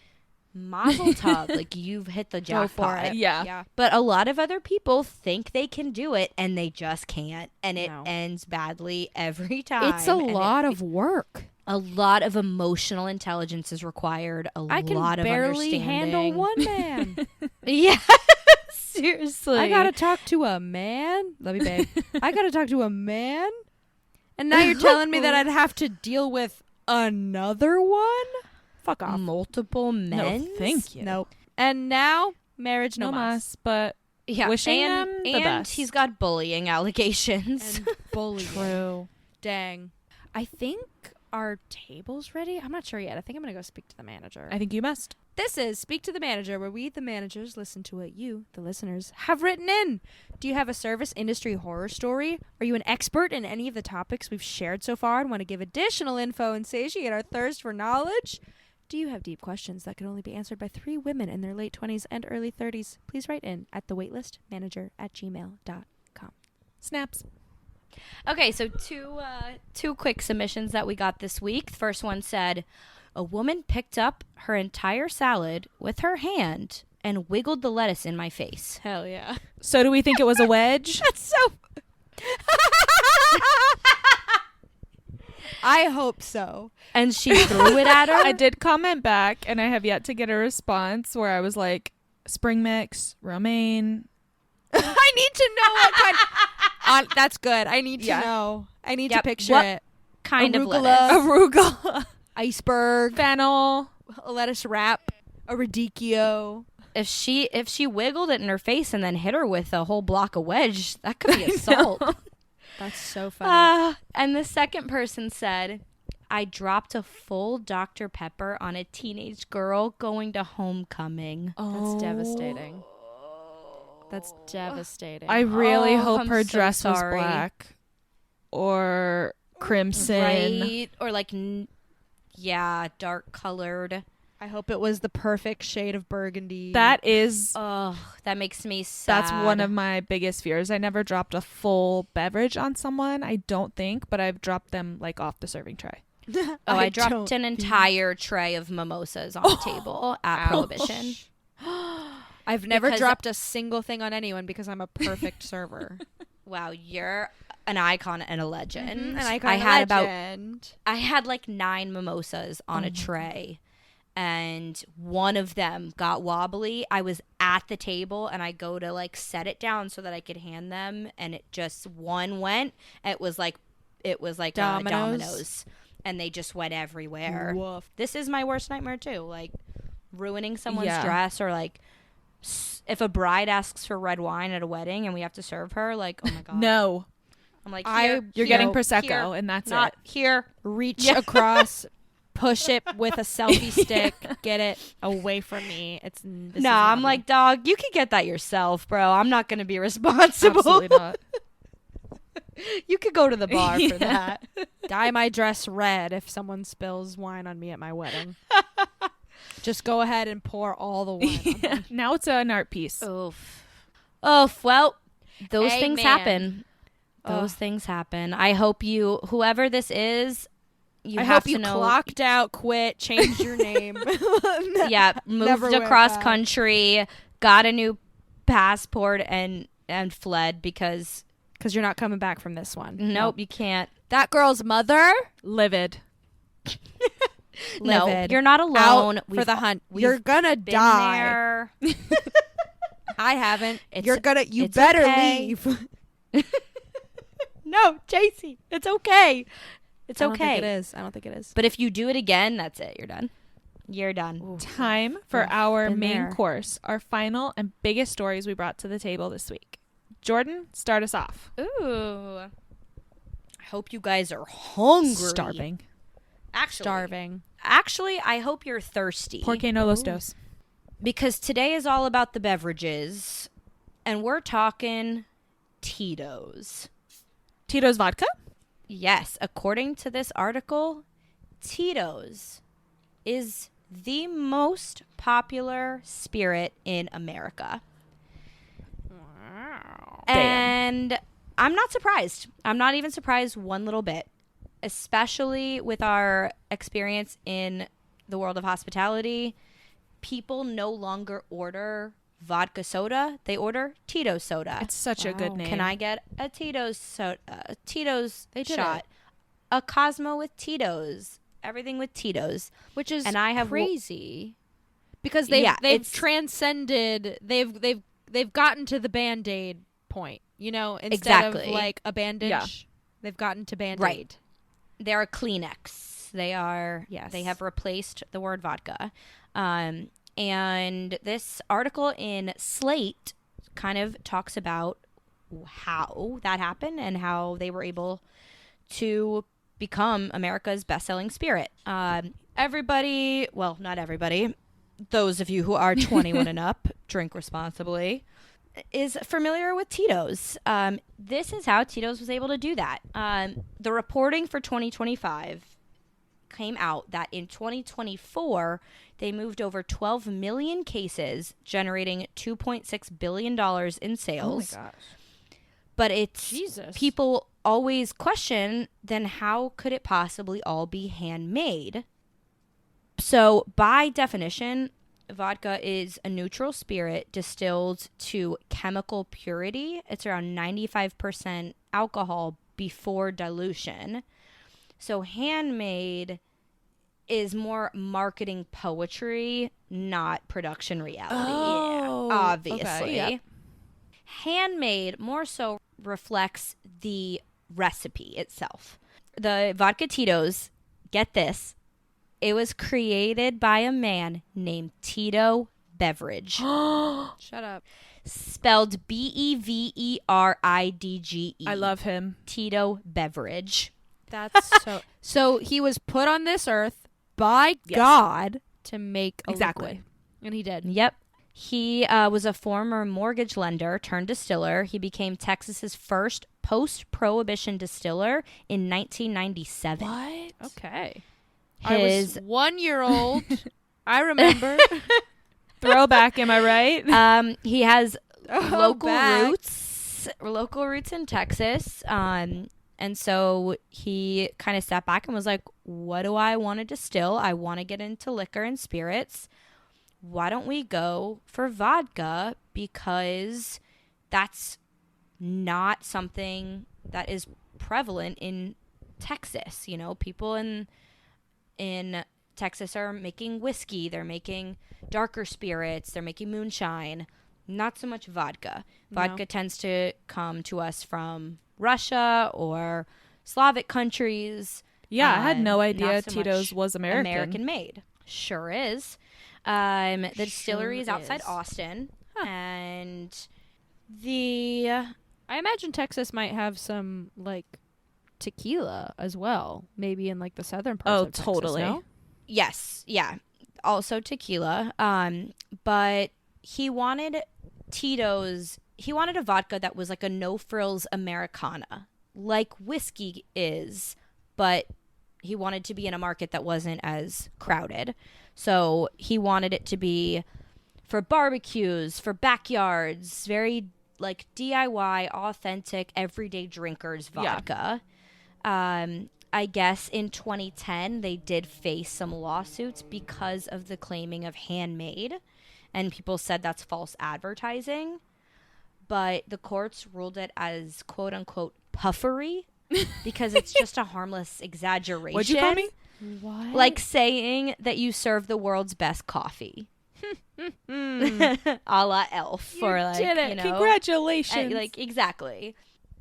mazel tov, like you've hit the Go for jackpot. it. Yeah. Yeah. But a lot of other people think they can do it and they just can't. And it No. ends badly every time. It's a And lot of work. a lot of emotional intelligence is required. I can lot of barely handle understanding. one man. Yeah. Seriously. I gotta talk to a man. Love you, babe. I gotta talk to a man. And now you're telling me that I'd have to deal with another one? Fuck off. multiple men. No, thank you. Nope. And now, marriage no No mas. mas, but Yeah. Wishing and, them the and best. he's got bullying allegations. And bullying. true. Dang. I think our table's ready. I'm not sure yet. I think I'm going to go speak to the manager. I think you must. This is Speak to the Manager, where we, the managers, listen to what you, the listeners, have written in. Do you have a service industry horror story? Are you an expert in any of the topics we've shared so far and want to give additional info and satiate our thirst for knowledge? Do you have deep questions that can only be answered by 3 women in their late 20s and early 30s? Please write in at thewaitlistmanager@gmail.com. Snaps. Okay, so two quick submissions that we got this week. The first one said, a woman picked up her entire salad with her hand and wiggled the lettuce in my face. Hell yeah. So do we think it was a wedge? That's so... I hope so. And she threw it at her. I did comment back, and I have yet to get a response where I was like, spring mix, romaine. I need to know what kind. That's good. I need to Yeah. know. I need Yep. to picture What it. kind of Arugula. lettuce? Arugula. Iceberg, Fennel. a lettuce wrap, a radicchio. If she wiggled it in her face and then hit her with a whole block of wedge, that could be assault. That's so funny. And the second person said, I dropped a full Dr. Pepper on a teenage girl going to homecoming. That's devastating. That's devastating. I really Oh, hope I'm her so dress was sorry. black or crimson. Right? Or like, dark colored. I hope it was the perfect shade of burgundy. That is Oh, that makes me sad. That's one of my biggest fears. I never dropped a full beverage on someone, I don't think, but I've dropped them like off the serving tray. I dropped an entire tray of mimosas on the table at Prohibition. I've never Because- dropped a single thing on anyone because I'm a perfect server. Wow, you're an icon and a legend. And I I had like 9 mimosas on a tray, and one of them got wobbly. I was at the table and I go to like set it down so that I could hand them, and it just one went. It was like dominoes, and they just went everywhere. Woof. This is my worst nightmare too, like ruining someone's Yeah. dress, or like if a bride asks for red wine at a wedding and we have to serve her, like, oh my god. No. I'm like, You're getting here, Prosecco, here, and that's not it. here. Reach across, push it with a selfie stick, get it away from me. I'm like, dog, you can get that yourself, bro. I'm not going to be responsible. Absolutely not. You could go to the bar for that. dye my dress red if someone spills wine on me at my wedding. Just go ahead and pour all the wine on me. Now it's an art piece. Oof. Well, those things Amen. happen. Those things happen. I hope you, whoever this is, you I have hope to you know. clocked out, quit, changed your name. Yeah, Never moved went across back. country, got a new passport, and fled because Because you're not coming back from this one. nope, you can't. That girl's mother, Livid. No, livid. you're not alone. out for the hunt. we've You're gonna been die. there. I haven't. It's- You it's better okay. leave. No, JC, it's okay. It's I don't okay. think it is. I don't think it is. But if you do it again, that's it. You're done. You're done. Time for Oof, our been main there. course, our final and biggest stories we brought to the table this week. Jordan, start us off. Ooh. I hope you guys are hungry. Starving. Actually, I hope you're thirsty. Porque no los dos. Because today is all about the beverages, and we're talking Tito's. Tito's vodka? Yes, according to this article, Tito's is the most popular spirit in America. Wow. And I'm not surprised. I'm not even surprised one little bit, especially with our experience in the world of hospitality. People no longer order vodka soda. They order Tito's soda. It's such a good Wow. name. Can I get a Tito's soda? Tito's They did shot. it. A Cosmo with Tito's. Everything with Tito's. Which is And I have crazy because they've it's- transcended. They've gotten to the Band-Aid point. You know, instead Exactly. of like a bandage, Yeah. they've gotten to Band-Aid. Right. They're a Kleenex. They are. Yes. They have replaced the word vodka. And this article in Slate kind of talks about how that happened and how they were able to become America's best-selling spirit. Everybody, well, not everybody, those of you who are 21 and up, drink responsibly, is familiar with Tito's. This is how Tito's was able to do that. The reporting for 2025 came out that in 2024, they moved over 12 million cases, generating $2.6 billion in sales. Oh my gosh. But it's Jesus. people always question, then how could it possibly all be handmade? So by definition, vodka is a neutral spirit distilled to chemical purity. It's around 95% alcohol before dilution. So handmade is more marketing poetry, not production reality. Oh, obviously. okay, yep. Handmade more so reflects the recipe itself. The vodka Tito's, get this, it was created by a man named Tito Beveridge, Shut up. spelled Beveridge. I love him. Tito Beveridge. That's so. So he was put on this earth by Yes. God to make a Exactly. liquid. And he did. Yep. He was a former mortgage lender turned distiller. He became Texas's first post-prohibition distiller in 1997. What? Okay. His I was 1 year old I remember. Throwback, am I right? He has local back. roots in Texas. And so he kind of sat back and was like, what do I want to distill? I want to get into liquor and spirits. Why don't we go for vodka? Because that's not something that is prevalent in Texas. You know, people in Texas are making whiskey, they're making darker spirits, they're making moonshine, not so much vodka. Vodka tends to come to us from Russia or Slavic countries. Yeah, I had no idea not so Tito's much was American. American made. Sure is. The distillery is outside is. Austin. Huh. And the I imagine Texas might have some like tequila as well, maybe in like the southern parts Oh, of Texas, totally. no? yes, yeah, also tequila. But he wanted a vodka that was like a no frills Americana, like whiskey is, but he wanted to be in a market that wasn't as crowded. So he wanted it to be for barbecues, for backyards, very like DIY, authentic, everyday drinkers vodka. I guess in 2010, they did face some lawsuits because of the claiming of handmade. And people said that's false advertising. But the courts ruled it as quote unquote puffery because it's just a harmless exaggeration. What'd you call me? What? Like saying that you serve the world's best coffee. A la Elf. You or like, did it. you know, Congratulations. like, exactly.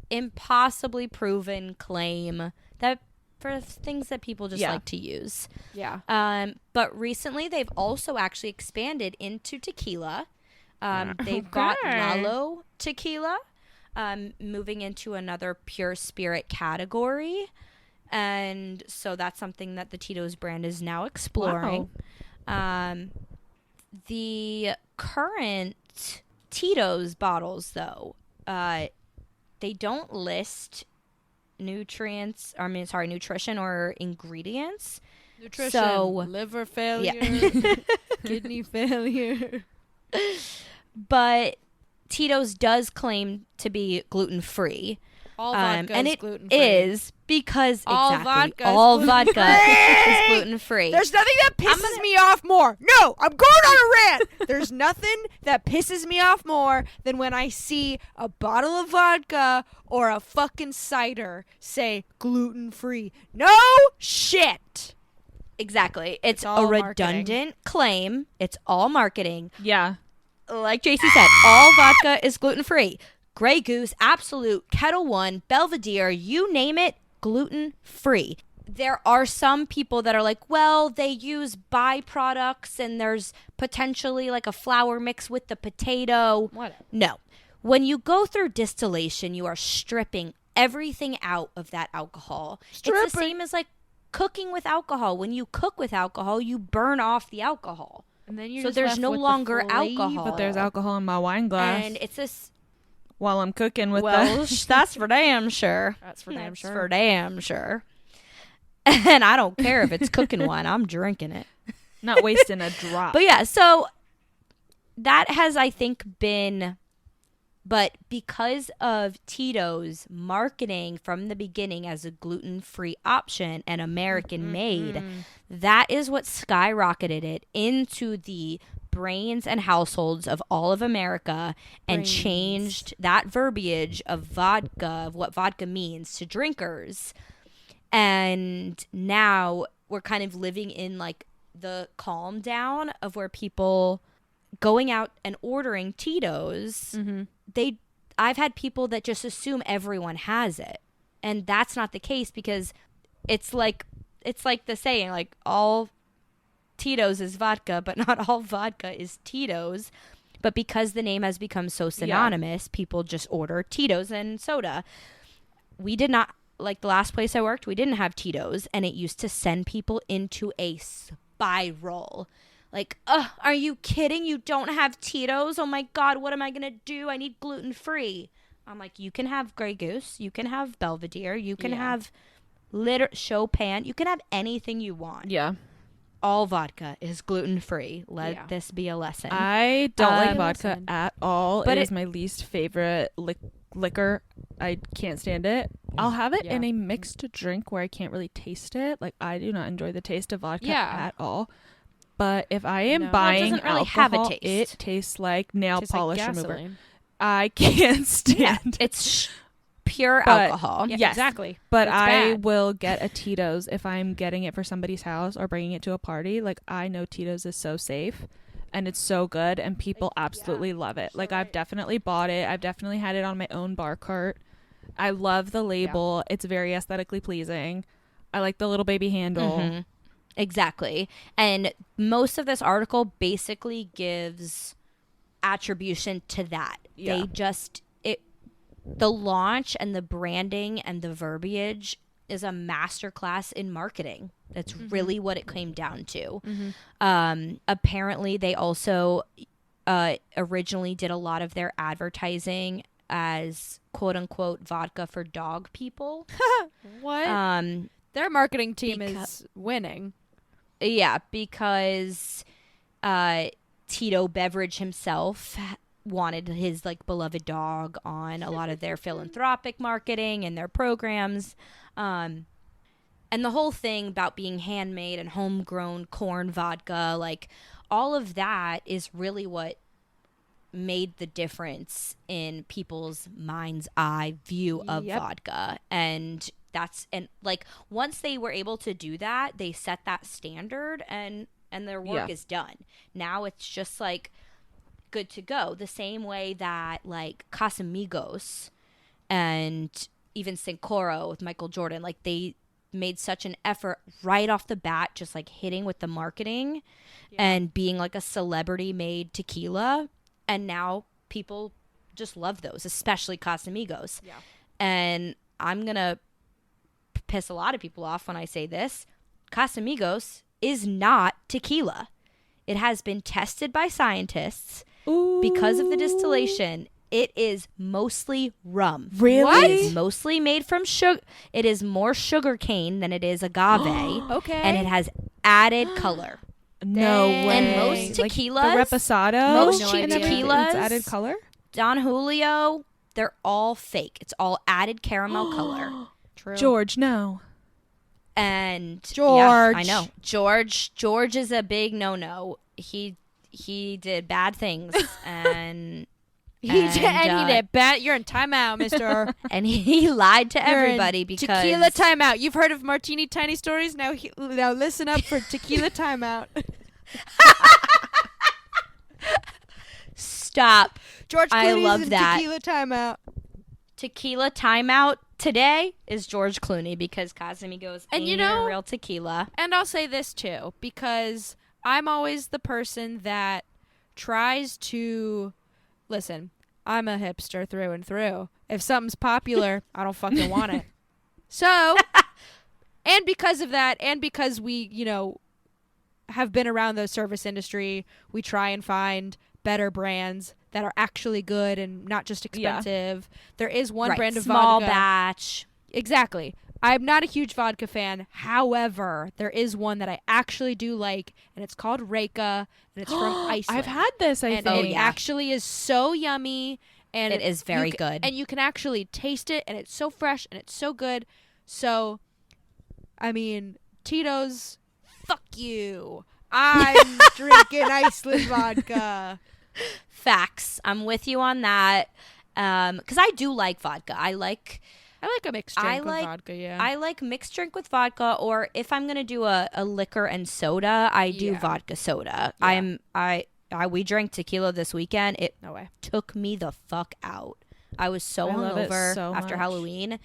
Impossibly proven claim that for things that people just like to use. Yeah. But recently they've also actually expanded into tequila. They've got Lalo tequila, moving into another pure spirit category. And so that's something that the Tito's brand is now exploring. The current Tito's bottles, though, they don't list nutrition or ingredients. Nutrition, So, liver failure, kidney failure. But Tito's does claim to be gluten-free. All vodka and is it gluten-free. is because All exactly vodka is all gluten-free. vodka is gluten-free. There's nothing that pisses me off more. No, I'm going on a rant. There's nothing that pisses me off more than when I see a bottle of vodka or a fucking cider say gluten-free. No shit. Exactly. It's all a redundant marketing. claim. It's all marketing. yeah. Like JC said, all vodka is gluten-free. Grey Goose, Absolute, Kettle One, Belvedere, you name it, gluten-free. There are some people that are like, well, they use byproducts and there's potentially like a flour mix with the potato. Whatever. No. When you go through distillation, you are stripping everything out of that alcohol. It's the same as like cooking with alcohol. When you cook with alcohol, you burn off the alcohol. And then you're So just there's left no with the longer flavor. alcohol. But there's alcohol in my wine glass And it's this. while I'm cooking with Well, the... that's for damn sure. That's for damn That's sure. for damn sure. And I don't care if it's cooking wine. I'm drinking it. Not wasting a drop. But yeah, so that has, I think, been... But because of Tito's marketing from the beginning as a gluten-free option and American-made, that is what skyrocketed it into the brains and households of all of America and changed that verbiage of vodka, of what vodka means to drinkers. And now we're kind of living in like the calm down of where people going out and ordering Tito's, I've had people that just assume everyone has it. And that's not the case because it's like the saying, like all Tito's is vodka, but not all vodka is Tito's. But because the name has become so synonymous, people just order Tito's and soda. We did not, like the last place I worked, we didn't have Tito's, and it used to send people into a spiral. Like, are you kidding? You don't have Tito's? Oh my God, what am I going to do? I need gluten-free. I'm like, you can have Grey Goose. You can have Belvedere. You can have Chopin. You can have anything you want. Yeah. all vodka is gluten-free. Let this be a lesson. I don't like vodka listen. at all. But It is my least favorite liquor. I can't stand it. I'll have it in a mixed drink where I can't really taste it. Like, I do not enjoy the taste of vodka at all. But if I am buying it doesn't really alcohol, have a taste. it tastes like nail Tastes polish like remover. gasoline. I can't stand it. It's pure But- alcohol. Yeah, Yes. exactly. But That's I bad. will get a Tito's if I'm getting it for somebody's house or bringing it to a party. Like, I know Tito's is so safe and it's so good and people absolutely love it. Like, I've definitely bought it. I've definitely had it on my own bar cart. I love the label. It's very aesthetically pleasing. I like the little baby handle. Mm-hmm. Exactly. And most of this article basically gives attribution to that. Yeah. They just the launch and the branding and the verbiage is a masterclass in marketing. That's really what it came down to. Apparently they also originally did a lot of their advertising as quote unquote vodka for dog people. What? Their marketing team is winning. Yeah, because Tito Beveridge himself wanted his like beloved dog on a lot of their philanthropic marketing and their programs. And the whole thing about being handmade and homegrown corn vodka, like all of that is really what made the difference in people's mind's eye view of vodka. And like once they were able to do that, they set that standard and their work is done. Now it's just like good to go. The same way that like Casamigos and even Sincoro with Michael Jordan, like they made such an effort right off the bat, just like hitting with the marketing and being like a celebrity made tequila. And now people just love those, especially Casamigos. Yeah. And I'm going to piss a lot of people off when I say this. Casamigos is not tequila. It has been tested by scientists. Because of the distillation. It is mostly rum. Really? What? It is mostly made from sugar. It is more sugar cane than it is agave. Okay. And it has added color. No Dang. way. And most Like tequilas, the reposado, most No cheap idea. tequilas, it's added color. Don Julio, they're all fake. It's all added caramel color. True. George, no. And George. yeah, I know. George is a big no-no. He did bad things and He did bad. You're in timeout, mister. and he lied to You're in everybody because tequila timeout. You've heard of Martini Tiny Stories? Now listen up for tequila timeout. Stop. George Clooney's I love in that. tequila timeout. Tequila timeout today is George Clooney because Casamigos And ain't you even know- real tequila. And I'll say this too, because I'm always the person that tries to listen. I'm a hipster through and through. If something's popular, I don't fucking want it. So, and because of that, and because we, have been around the service industry, we try and find better brands that are actually good and not just expensive. There is one Right, brand of small vodka. batch. Exactly. I'm not a huge vodka fan. However, there is one that I actually do like, and it's called Reka, and it's from Iceland. I've had this, I and think. it actually is so yummy, and It is very you good. And you can actually taste it, and it's so fresh, and it's so good. So, I mean, Tito's, fuck you. I'm drinking Iceland vodka. Facts. I'm with you on that. Because I do like vodka. I like a mixed drink with vodka, yeah. I like mixed drink with vodka, or if I'm gonna do a liquor and soda, I do Yeah. vodka soda. Yeah. We drank tequila this weekend. It No way. took me the fuck out. I was so I love it hungover so after much. Halloween.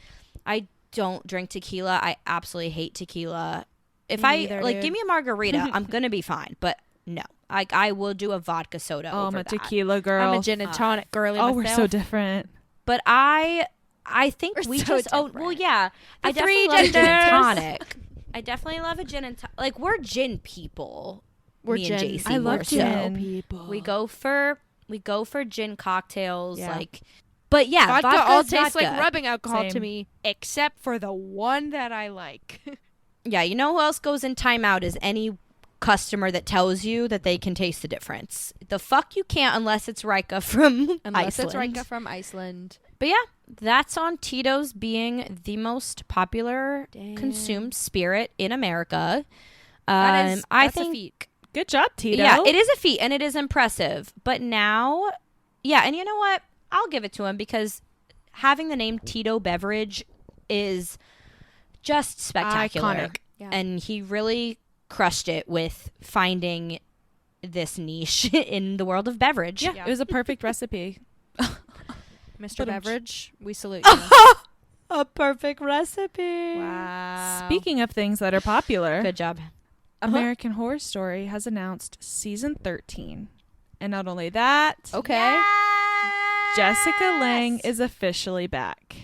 I don't drink tequila. I absolutely hate tequila. If Me I neither, like, dude. give me a margarita, I'm gonna be fine. But no, I will do a vodka soda. Oh, I'm over a that. tequila girl. I'm a gin and tonic girly Oh, we're myself. so different. But I think We're we so just well, different. yeah. I The definitely three love a gin and genders. tonic. I definitely love a gin and tonic. Like, we're gin people. We're me and gin. JC, I love more so. gin. people. We go for gin cocktails, Yeah. like. But yeah, Vodka vodka's all tastes vodka. like rubbing alcohol to Same. me, except for the one that I like. Yeah, you know who else goes in timeout is any customer that tells you that they can taste the difference. The fuck you can't unless it's Rika from Unless it's Iceland. Rika from Iceland. But yeah, that's on Tito's being the most popular consumed spirit in America. That's I a think feat. Good job, Tito. yeah, it is a feat and it is impressive. But now, yeah, and you know what? I'll give it to him because having the name Tito Beveridge is just spectacular. Iconic. Yeah. And he really crushed it with finding this niche in the world of beverage. Yeah, it was a perfect recipe. Mr. But Beveridge, we salute you. A perfect recipe. Wow. Speaking of things that are popular, Good job. American Horror Story has announced season 13. And not only that, Okay. Jessica Lange is officially back.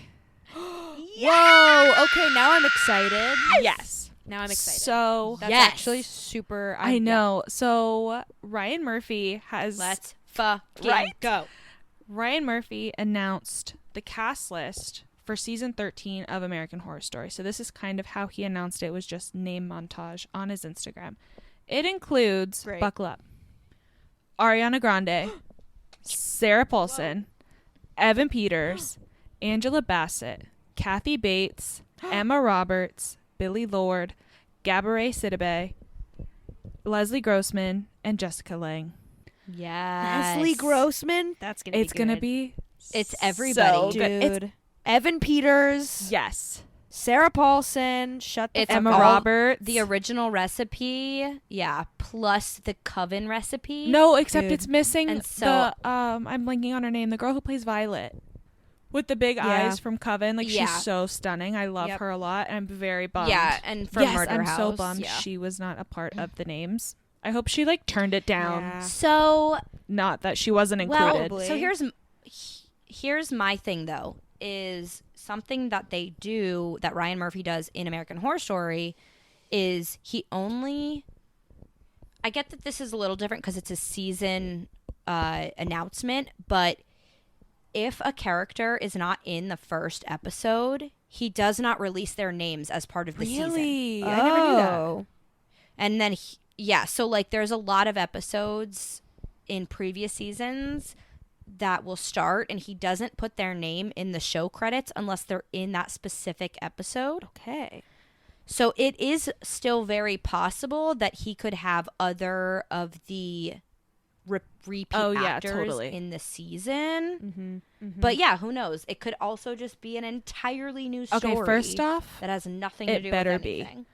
Whoa. Okay, now I'm excited. Yes. Now I'm excited. So, That's Yes. actually super. I know. So, Ryan Murphy has Let's fucking Right. go. Ryan Murphy announced the cast list for season 13 of American Horror Story. So this is kind of how he announced it, was just name montage on his Instagram. It includes, Great. buckle up, Ariana Grande, Sarah Paulson, Evan Peters, Angela Bassett, Kathy Bates, Emma Roberts, Billy Lord, Gabourey Sidibe, Leslie Grossman, and Jessica Lange. Yes. Leslie Grossman. That's gonna. It's be going to good. be It's so everybody. good. It's- Dude. Evan Peters. yes. Sarah Paulson. Shut the It's fuck Emma up. Roberts. The original recipe, yeah, plus the Coven recipe. No, except Dude. it's missing And so- the I'm blanking on her name. The girl who plays Violet with the big Yeah. eyes from Coven. Like Yeah. she's so stunning. I love Yep. her a lot, and I'm very bummed. Yeah, and from yes, Murder I'm House. so bummed yeah. she was not a part of the names. I hope she like turned it down. Yeah. So, Not that she wasn't well, included. so here's my thing though, is something that they do that Ryan Murphy does in American Horror Story is I get that this is a little different because it's a season announcement, but if a character is not in the first episode, he does not release their names as part of the season. Really, I never knew that. Oh. And then, so like there's a lot of episodes in previous seasons that will start and he doesn't put their name in the show credits unless they're in that specific episode. Okay. So it is still very possible that he could have other of the repeat Oh, yeah, actors totally. in the season. Mm-hmm. But yeah, who knows? It could also just be an entirely new story. Okay, first off, that has nothing to it do better with be. anything.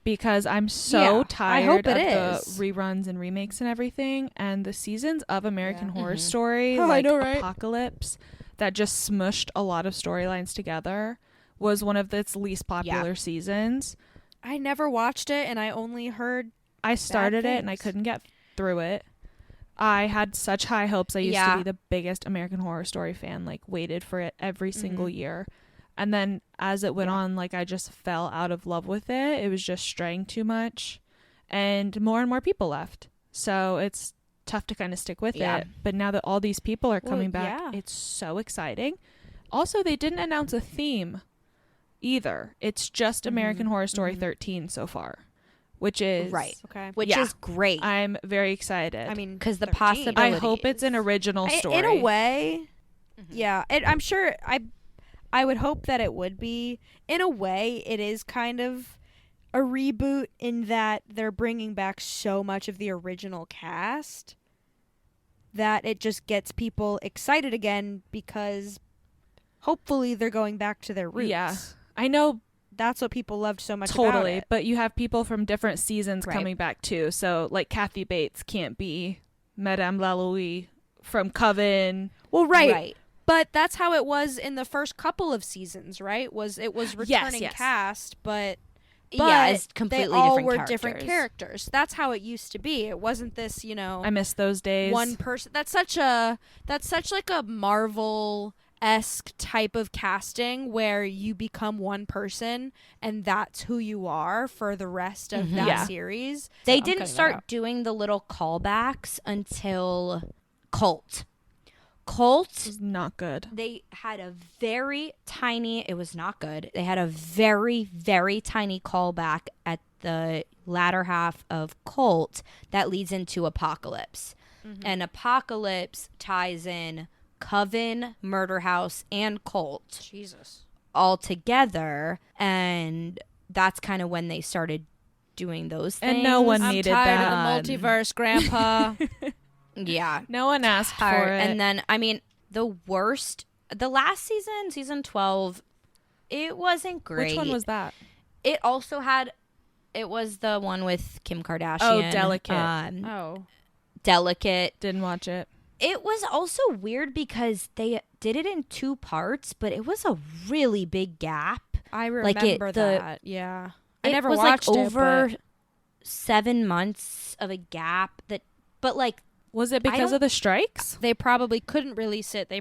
because I'm so Yeah, tired I hope it of is. the reruns and remakes and everything, and the seasons of American Yeah. Horror Mhm. Story, Oh, I like know, right? Apocalypse, that just smushed a lot of storylines together, was one of its least popular seasons. I never watched it, and I only heard. I started it and I things. couldn't get through it. I had such high hopes. I used to Yeah. be the biggest American Horror Story fan, like waited for it every single year. And then as it went on, like I just fell out of love with it. It was just straying too much. And more people left. So it's tough to kind of stick with Yeah. it. But now that all these people are Well, coming back, yeah. it's so exciting. Also, they didn't announce a theme either. It's just American Horror Story 13 so far, which is Right. Okay. Which Yeah. is great. I'm very excited. I mean, Because the 13. possibility. I hope it's an original story. In a way, Mm-hmm. yeah. I'm sure. I would hope that it would be. In a way, it is kind of a reboot in that they're bringing back so much of the original cast that it just gets people excited again because hopefully they're going back to their roots. Yeah. I know That's what people loved so much about totally, it. but you have people from different seasons Right. coming back too. So like Kathy Bates can't be Madame Lalaurie from Coven. Well, right. Right. But that's how it was in the first couple of seasons, right? It was returning yes. cast, but Yeah, it's completely they all different were characters. different characters. That's how it used to be. It wasn't this, I miss those days. one person. That's such like a Marvel-esque type of casting where you become one person and that's who you are for the rest of that Yeah. series. They I'm didn't cutting that start out. doing the little callbacks until Cult. Colt, was not good. they had a very tiny, it was not good. They had a very, very tiny callback at the latter half of Colt that leads into Apocalypse. And Apocalypse ties in Coven, Murder House, and Colt Jesus. all together. And that's kind of when they started doing those things. And no one I'm needed tired that. of the multiverse, Grandpa. Yeah. No one asked for it. And then, I mean, the last season, season 12, it wasn't great. Which one was that? It also had, it was the one with Kim Kardashian. Oh, Delicate. Delicate. Didn't watch it. It was also weird because they did it in 2 parts, but it was a really big gap. I remember that. Yeah. I It never was watched like over it, 7 months of a gap but like, Was it because of the strikes? they probably couldn't release it.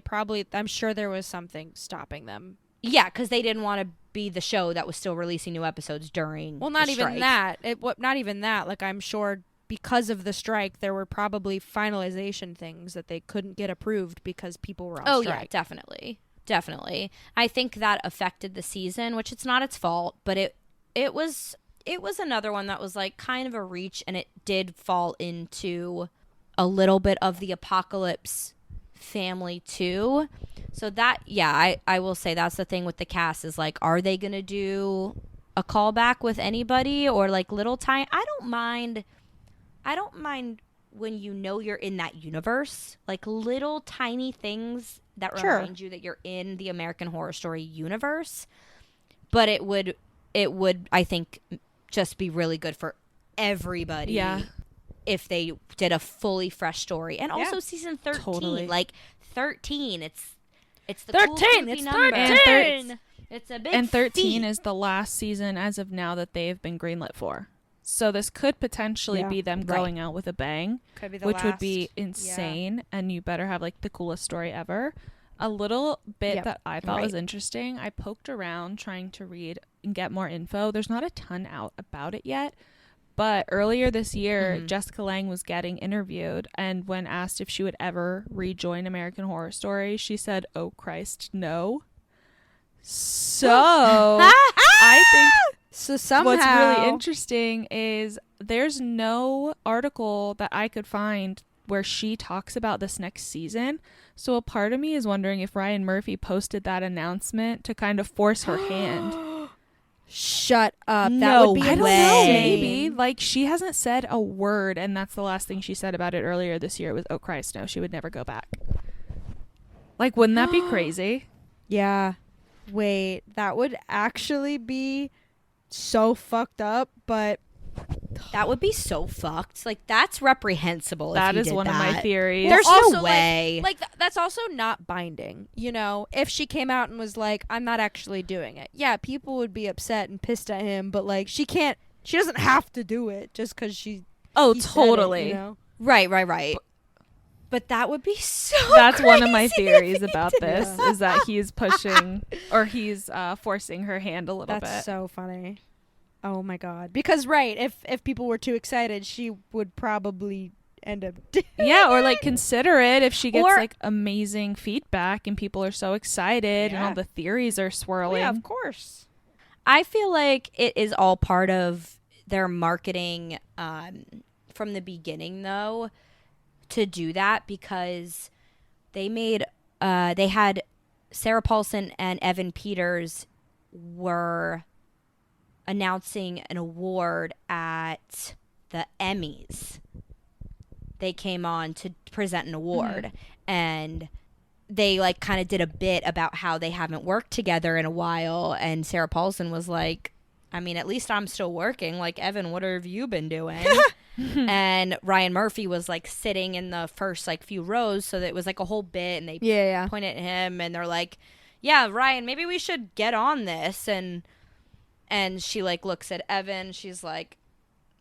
I'm sure there was something stopping them. yeah, because they didn't want to be the show that was still releasing new episodes during Well, not the even strike. that. Not even that. Like, I'm sure because of the strike, there were probably finalization things that they couldn't get approved because people were on strike. Yeah, definitely. I think that affected the season, which it's not its fault, but it was another one that was like kind of a reach, and it did fall into a little bit of the Apocalypse family too. So that, yeah, I will say that's the thing with the cast is like, are they gonna do a callback with anybody or like little tiny? I don't mind when you know you're in that universe, like little tiny things that remind you that you're in the American Horror Story universe. But it would I think just be really good for everybody. Yeah. If they did a fully fresh story. And also season 13, Totally. like 13, it's the 13, cool creepy it's number. 13. It's a big And 13 feat. is the last season as of now that they have been greenlit for. So this could potentially be them going out with a bang, Could be the which would be last. insane. And you better have like the coolest story ever. A little bit Yep. that I thought was Right. interesting. I poked around trying to read and get more info. There's not a ton out about it yet. But earlier this year, Jessica Lange was getting interviewed, and when asked if she would ever rejoin American Horror Story, she said, "Oh Christ, no." So I think So somehow, what's really interesting is there's no article that I could find where she talks about this next season. So a part of me is wondering if Ryan Murphy posted that announcement to kind of force her hand. shut up. That No would be I don't know. way. Maybe like she hasn't said a word, and that's the last thing she said about it earlier this year was, "Oh Christ, no, she would never go back." Like, wouldn't that be crazy? Yeah. Wait, that would actually be so fucked up, but That would be so fucked. Like, that's reprehensible. That if you is did one of my that. theories. There's also, no way. that's also not binding. You know, if she came out and was like, "I'm not actually doing it," yeah, people would be upset and pissed at him. But like, she doesn't have to do it just because he said it, Totally. you know? Right. But that would be so That's one of my crazy theories if he about did this that. is that he's pushing or he's forcing her hand a little That's bit. so funny. Oh my god! Because if people were too excited, she would probably end up. Yeah, or like consider it if she gets Or- like amazing feedback and people are so excited and all Yeah. the theories are swirling. Yeah, of course. I feel like it is all part of their marketing from the beginning, though, to do that because they had Sarah Paulson and Evan Peters were announcing an award at the Emmys. They came on to present an award and they like kind of did a bit about how they haven't worked together in a while, and Sarah Paulson was like, I mean, at least I'm still working. Like, Evan, what have you been doing? And Ryan Murphy was like sitting in the first like few rows, so that it was like a whole bit, and they Yeah. pointed at him and they're like, yeah, Ryan, maybe we should get on this. And she like looks at Evan, she's like,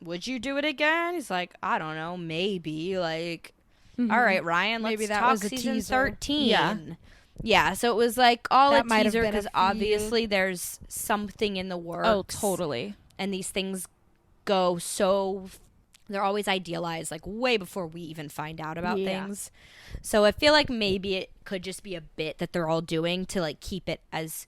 would you do it again? He's like, I don't know, maybe. Like, all right, Ryan, let's Maybe that talk was a season teaser. 13. Yeah, so it was like all That a might have teaser been a because few- obviously there's something in the works. Oh, totally. And these things go so They're always idealized, like way before we even find out about Yeah. things. So I feel like maybe it could just be a bit that they're all doing to like keep it as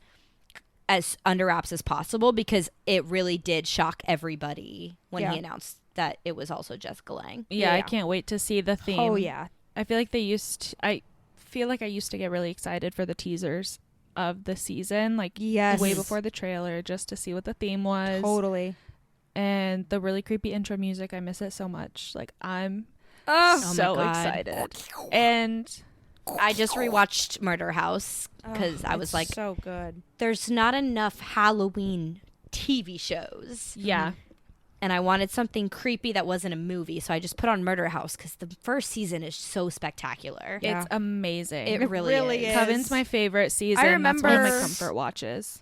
under wraps as possible, because it really did shock everybody when Yeah. he announced that it was also Jessica Lange. Yeah, I Yeah. can't wait to see the theme. Oh yeah. I feel like I feel like I used to get really excited for the teasers of the season, like Yes. way before the trailer, just to see what the theme was. Totally. And the really creepy intro music, I miss it so much. Like I'm Oh, my so God. excited. And I just rewatched Murder House because I was like, so good. there's not enough Halloween TV shows. yeah, And I wanted something creepy that wasn't a movie. So I just put on Murder House because the first season is so spectacular. Yeah. it's amazing. It really is. Coven's my favorite season. remember- That's one of my comfort watches.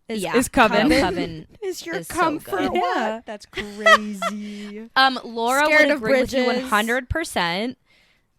Is Coven. Coven Is your is so comfort good. what? That's crazy. Laura Scared would of agree with you bridges. 100%.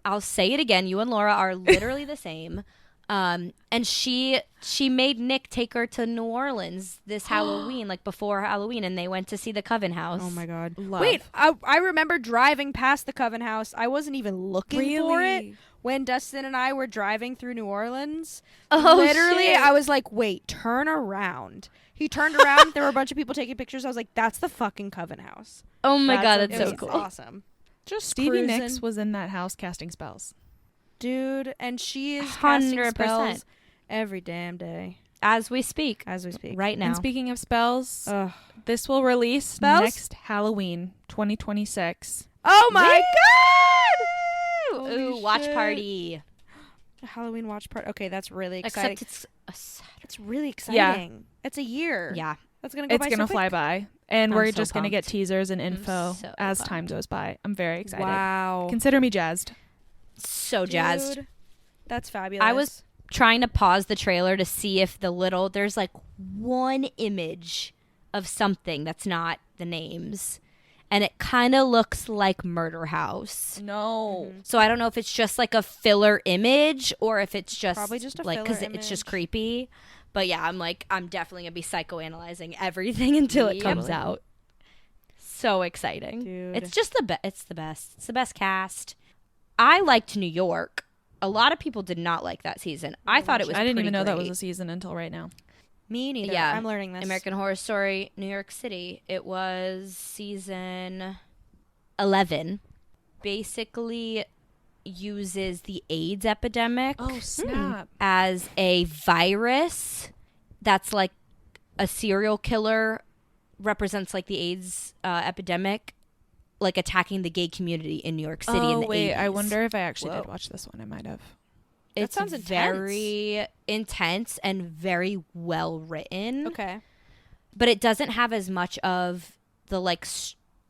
I'll say it again. You and Laura are literally the same. And she made Nick take her to New Orleans this Halloween, like before Halloween, and they went to see the Coven House. Oh my god. Love. Wait, I remember driving past the Coven House. I wasn't even looking for it when Dustin and I were driving through New Orleans. Oh, Literally, shit. I was like, "Wait, turn around." He turned around. There were a bunch of people taking pictures. I was like, "That's the fucking Coven House." Oh my god, It that's so was cool. awesome. Just Stevie cruising. Nicks was in that house casting spells. Dude, and she is casting 100%. spells every damn day As we speak, as we speak. right now. And speaking of spells, Ugh. this will release Spells? next Halloween, 2026. Oh my Ooh, Holy ooh, watch shit. party. god! Halloween watch party. Okay, that's really exciting. Except it's a Saturday. It's really exciting. It's a year. Yeah. That's gonna go It's by gonna so fly quick. by, and I'm we're so just gonna get pumped. teasers and info so as pumped. time goes by. I'm very excited. Wow. Consider me jazzed. So jazzed. Dude, that's fabulous. I was trying to pause the trailer to see if there's like one image of something that's not the names, and it kind of looks like Murder House. No. So I don't know if it's just like a filler image or if it's just Probably just a like filler it's just image. creepy. But yeah, I'm definitely gonna be psychoanalyzing everything until it comes Totally. out. So exciting! Dude. It's just it's the best. It's the best cast. I liked New York. A lot of people did not like that season. I thought it was. I didn't pretty even know that was great. a season until right now. Me neither. Yeah. I'm learning this. American Horror Story, New York City. It was season 11. Basically uses the AIDS epidemic Oh snap! as a virus that's like a serial killer, represents like the AIDS epidemic, like attacking the gay community in New York City in Oh the wait, 80s. I wonder if I actually Whoa. did watch this one. I might have. It's sounds intense. very intense and very well written. Okay. But it doesn't have as much of the like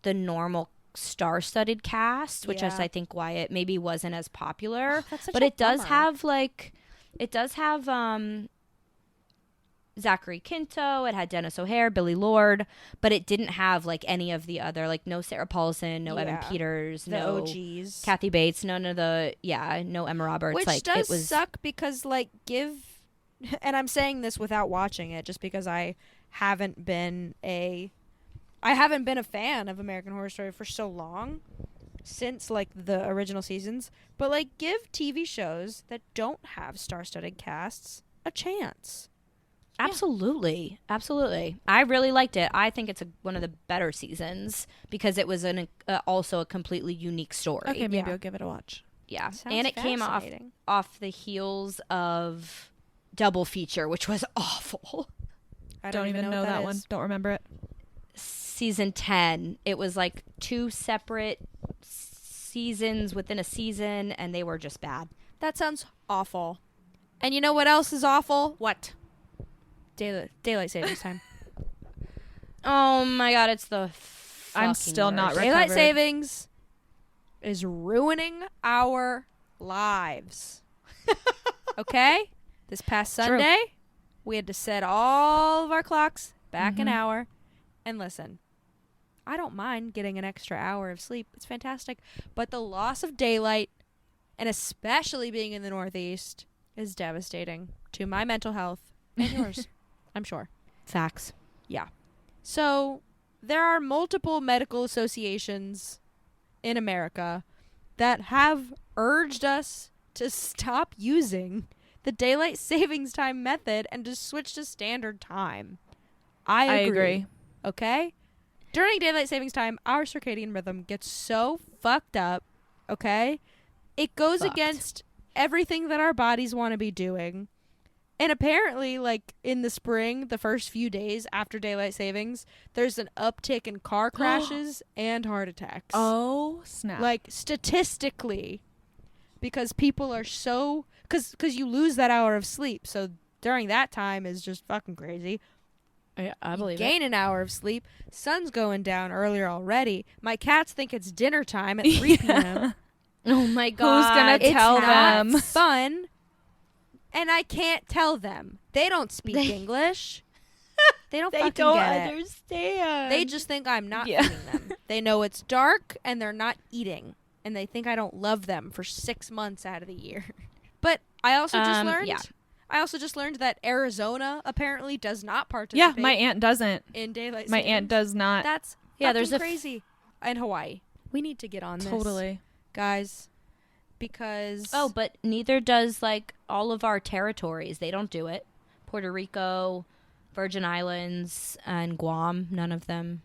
the normal star-studded cast, which is Yeah. I think why it maybe wasn't as popular. That's such But a it does bummer. have Zachary Quinto, it had Dennis O'Hare, Billy Lord, but it didn't have like any of the other, like no Sarah Paulson, no Evan Yeah. Peters, The no OGs. Kathy Bates, no Emma Roberts. Which like does it was suck because like and I'm saying this without watching it just because I haven't been a fan of American Horror Story for so long, since like the original seasons, but like give TV shows that don't have star-studded casts a chance. Absolutely. I really liked it. I think it's one of the better seasons because it was also a completely unique story. Okay, maybe Yeah. I'll give it a watch. Yeah. Sounds And it came fascinating. off the heels of Double Feature, which was awful. I Don't even know that one. is. Don't remember it. Season 10, it was like two separate seasons within a season and they were just bad. That sounds awful. And you know what else is awful? What? Daylight savings time. Oh my god, it's the I'm fucking still not worst. recovered. Daylight savings is ruining our lives. Okay? This past Sunday, we had to set all of our clocks back an Mhm. hour. And listen, I don't mind getting an extra hour of sleep. It's fantastic. But the loss of daylight, and especially being in the Northeast, is devastating to my mental health and yours, I'm sure. Facts. So there are multiple medical associations in America that have urged us to stop using the daylight savings time method and to switch to standard time. I agree. Okay? During daylight savings time, our circadian rhythm gets so fucked up, okay? It goes against everything that our bodies want to be doing. And apparently, like, in the spring, the first few days after daylight savings, there's an uptick in car crashes and heart attacks. Oh, snap. Like, statistically. Because people are so... Because you lose that hour of sleep. So during that time is just fucking crazy. I believe Gain an hour of sleep. Sun's going down earlier already. My cats think it's dinner time at 3 p.m. Oh my God. Who's going to tell them? It's fun. And I can't tell them. They don't speak English. They don't fucking get it. understand. They just think I'm not feeding them. They know it's dark and they're not eating. And they think I don't love them for 6 months out of the year. But I also just learned... Yeah. I also just learned that Arizona apparently does not participate. Yeah, my aunt doesn't. In daylight My savings. aunt does not. That's there's crazy. In Hawaii. We need to get on this. Totally. Guys. Because... Oh, but neither does, like, all of our territories. They don't do it. Puerto Rico, Virgin Islands, and Guam. None of them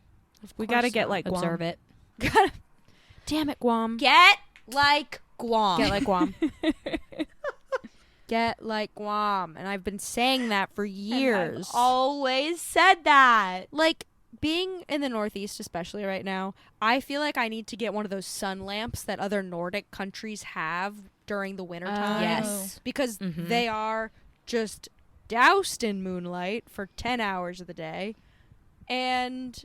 We got to get like Guam. observe it. Damn it, Guam. Get like Guam. Get like Guam. Get like Guam. And I've been saying that for years. I've always said that. Like, being in the Northeast, especially right now, I feel like I need to get one of those sun lamps that other Nordic countries have during the wintertime. Yes. Because Mhm. they are just doused in moonlight for 10 hours of the day and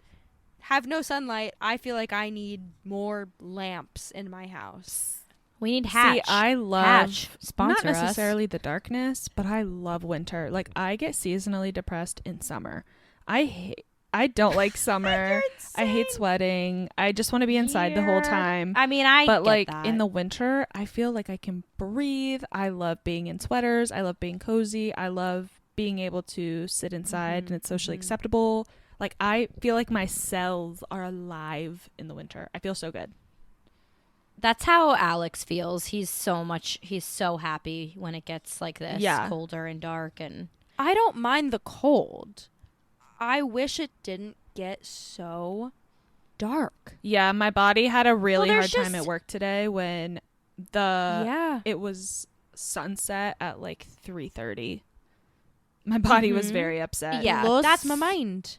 have no sunlight. I feel like I need more lamps in my house. We need Hatch. See, I love Hatch. Sponsor not us. necessarily the darkness, but I love winter. Like, I get seasonally depressed in summer. I don't like summer. I hate sweating. I just want to be inside the whole time. I mean, I But get like that. in the winter, I feel like I can breathe. I love being in sweaters. I love being cozy. I love being able to sit inside and it's socially acceptable. Like, I feel like my cells are alive in the winter. I feel so good. That's how Alex feels. He's so happy when it gets like this, colder and dark. And I don't mind the cold. I wish it didn't get so dark. Yeah, my body had a really hard there's time at just- work today when it was sunset at like 3:30. My body was very upset. Yeah, Lost that's my mind.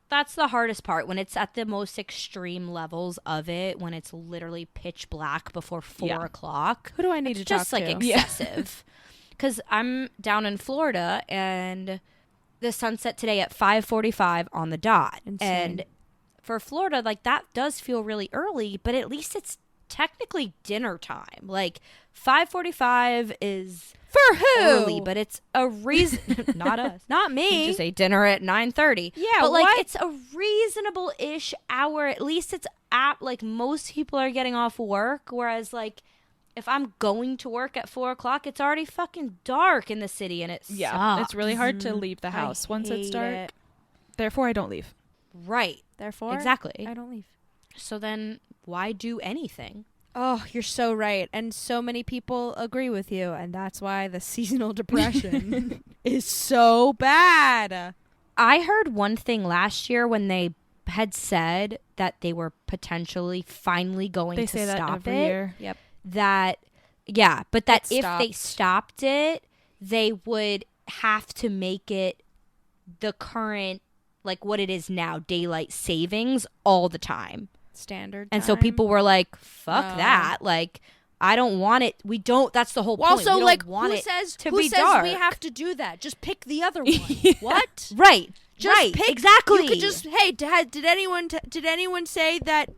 That's the hardest part, when it's at the most extreme levels of it, when it's literally pitch black before 4 o'clock. Who do I need It's to just talk like to? excessive. Because I'm down in Florida and the sunset today at 5:45 on the dot. Insane. And for Florida, like, that does feel really early, but at least it's technically dinner time. Like, 5:45 is For who? early, but it's a reason. Not us. Not You me. just say dinner at 9:30. Yeah, but like what? it's a reasonable-ish hour. At least it's at, like, most people are getting off work. Whereas, like, if I'm going to work at 4 o'clock, it's already fucking dark in the city, and it sucks. It's really hard to leave the house once it's hate dark. it. Therefore, I don't leave. Right. Therefore, Exactly. I don't leave. So then, why do anything? Oh, you're so right. And so many people agree with you. And that's why the seasonal depression is so bad. I heard one thing last year when they had said that they were potentially finally going They to say that stop every it. year. Yep. That, yeah, but that It if they stopped it, they would have to make it the current, like what it is now, daylight savings all the time. Standard And so time. people were like, fuck No. that. Like, I don't want it. We don't, that's the whole point. Also, We don't like, want who it says to who be says dark. we have to do that? Just pick the other one. What? Right. Just right. pick, Exactly. You could just, hey, did anyone say that?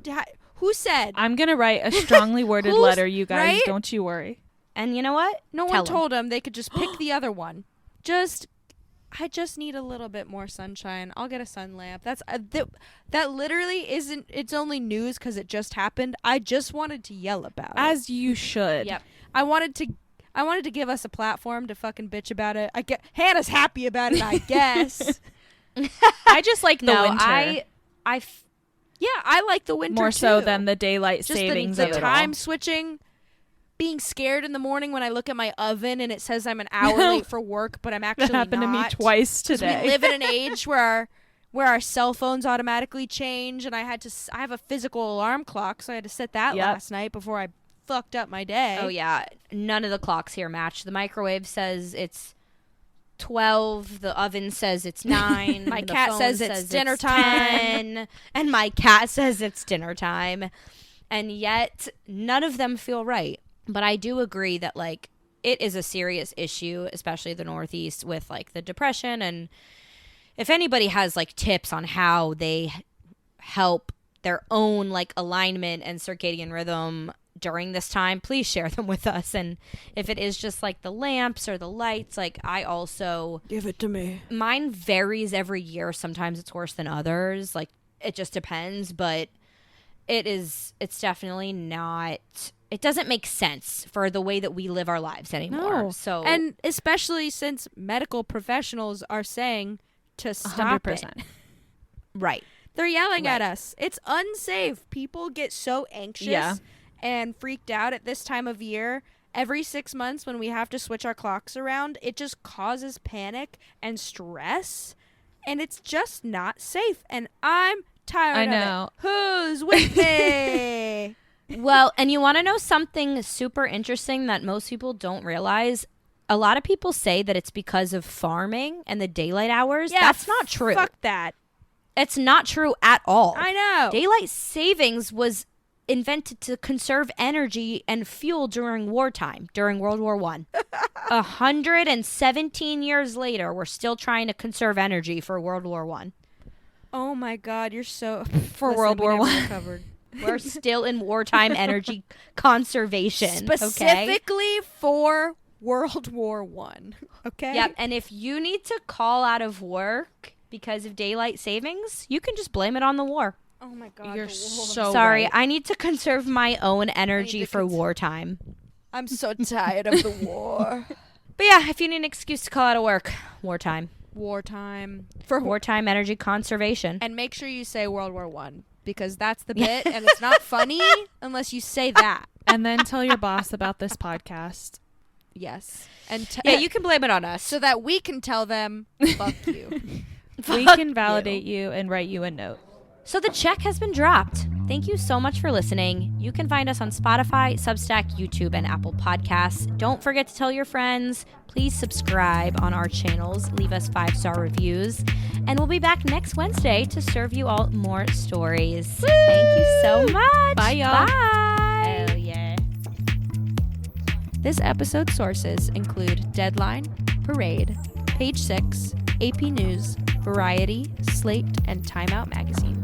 Who said? I'm going to write a strongly worded Who's- letter, you guys. right? Don't you worry. And you know what? No Tell one 'em. told them they could just pick the other one. I just need a little bit more sunshine. I'll get a sun lamp. That's that literally isn't. It's only news because it just happened. I just wanted to yell about it. As you should. Yep. I wanted to give us a platform to fucking bitch about it. Hannah's happy about it, I guess. I just like the winter. Yeah, I like the winter more so too. than the daylight Just savings the of it time all. switching, being scared in the morning when I look at my oven and it says I'm an hour late for work, but I'm actually That happened to me not. twice 'Cause today. we live in an age where our cell phones automatically change, and I have a physical alarm clock, so I had to set that Yep. last night before I fucked up my day. Oh yeah, none of the clocks here match. The microwave says it's 12, the oven says it's 9, My the cat phone says it's dinner time. 10, and my cat says it's dinner time. And yet none of them feel right. But I do agree that like it is a serious issue, especially the Northeast, with like the depression. And if anybody has like tips on how they help their own like alignment and circadian rhythm during this time, please share them with us. And if it is just like the lamps or the lights, like I also Give it to me. mine varies every year. Sometimes it's worse than others. Like it just depends, but it's definitely not, it doesn't make sense for the way that we live our lives anymore. No. So And especially since medical professionals are saying to stop 100%. it. right. They're yelling at Right. us. It's unsafe. People get so anxious and freaked out at this time of year. Every 6 months when we have to switch our clocks around, it just causes panic and stress. And it's just not safe. And I'm tired I of know. it. Who's with me? Well, and you want to know something super interesting that most people don't realize? A lot of people say that it's because of farming and the daylight hours. Yeah, That's not true. Fuck that. It's not true at all. I know. Daylight savings was invented to conserve energy and fuel during wartime, during World War I. 117 years later, we're still trying to conserve energy for World War I. Oh my God, you're so For Listen, World we War never I. recovered. We're still in wartime energy conservation. Okay? Specifically for World War One. Okay. Yep. And if you need to call out of work because of daylight savings, you can just blame it on the war. Oh my God. You're the war. so Sorry, right. I need to conserve my own energy to for wartime. I'm so tired of the war. But yeah, if you need an excuse to call out of work, wartime. Wartime for Wartime energy conservation. And make sure you say World War One because that's the bit, and it's not funny unless you say that. And then tell your boss about this podcast. Yes. And Yeah, you can blame it on us. so that we can tell them, fuck you. We can validate you and write you a note. So the check has been dropped. Thank you so much for listening. You can find us on Spotify, Substack, YouTube, and Apple Podcasts. Don't forget to tell your friends. Please subscribe on our channels. Leave us 5-star reviews. And we'll be back next Wednesday to serve you all more stories. Thank you so much. Bye, y'all. Bye. Hell yeah. This episode's sources include Deadline, Parade, Page 6, AP News, Variety, Slate, and Time Out Magazine.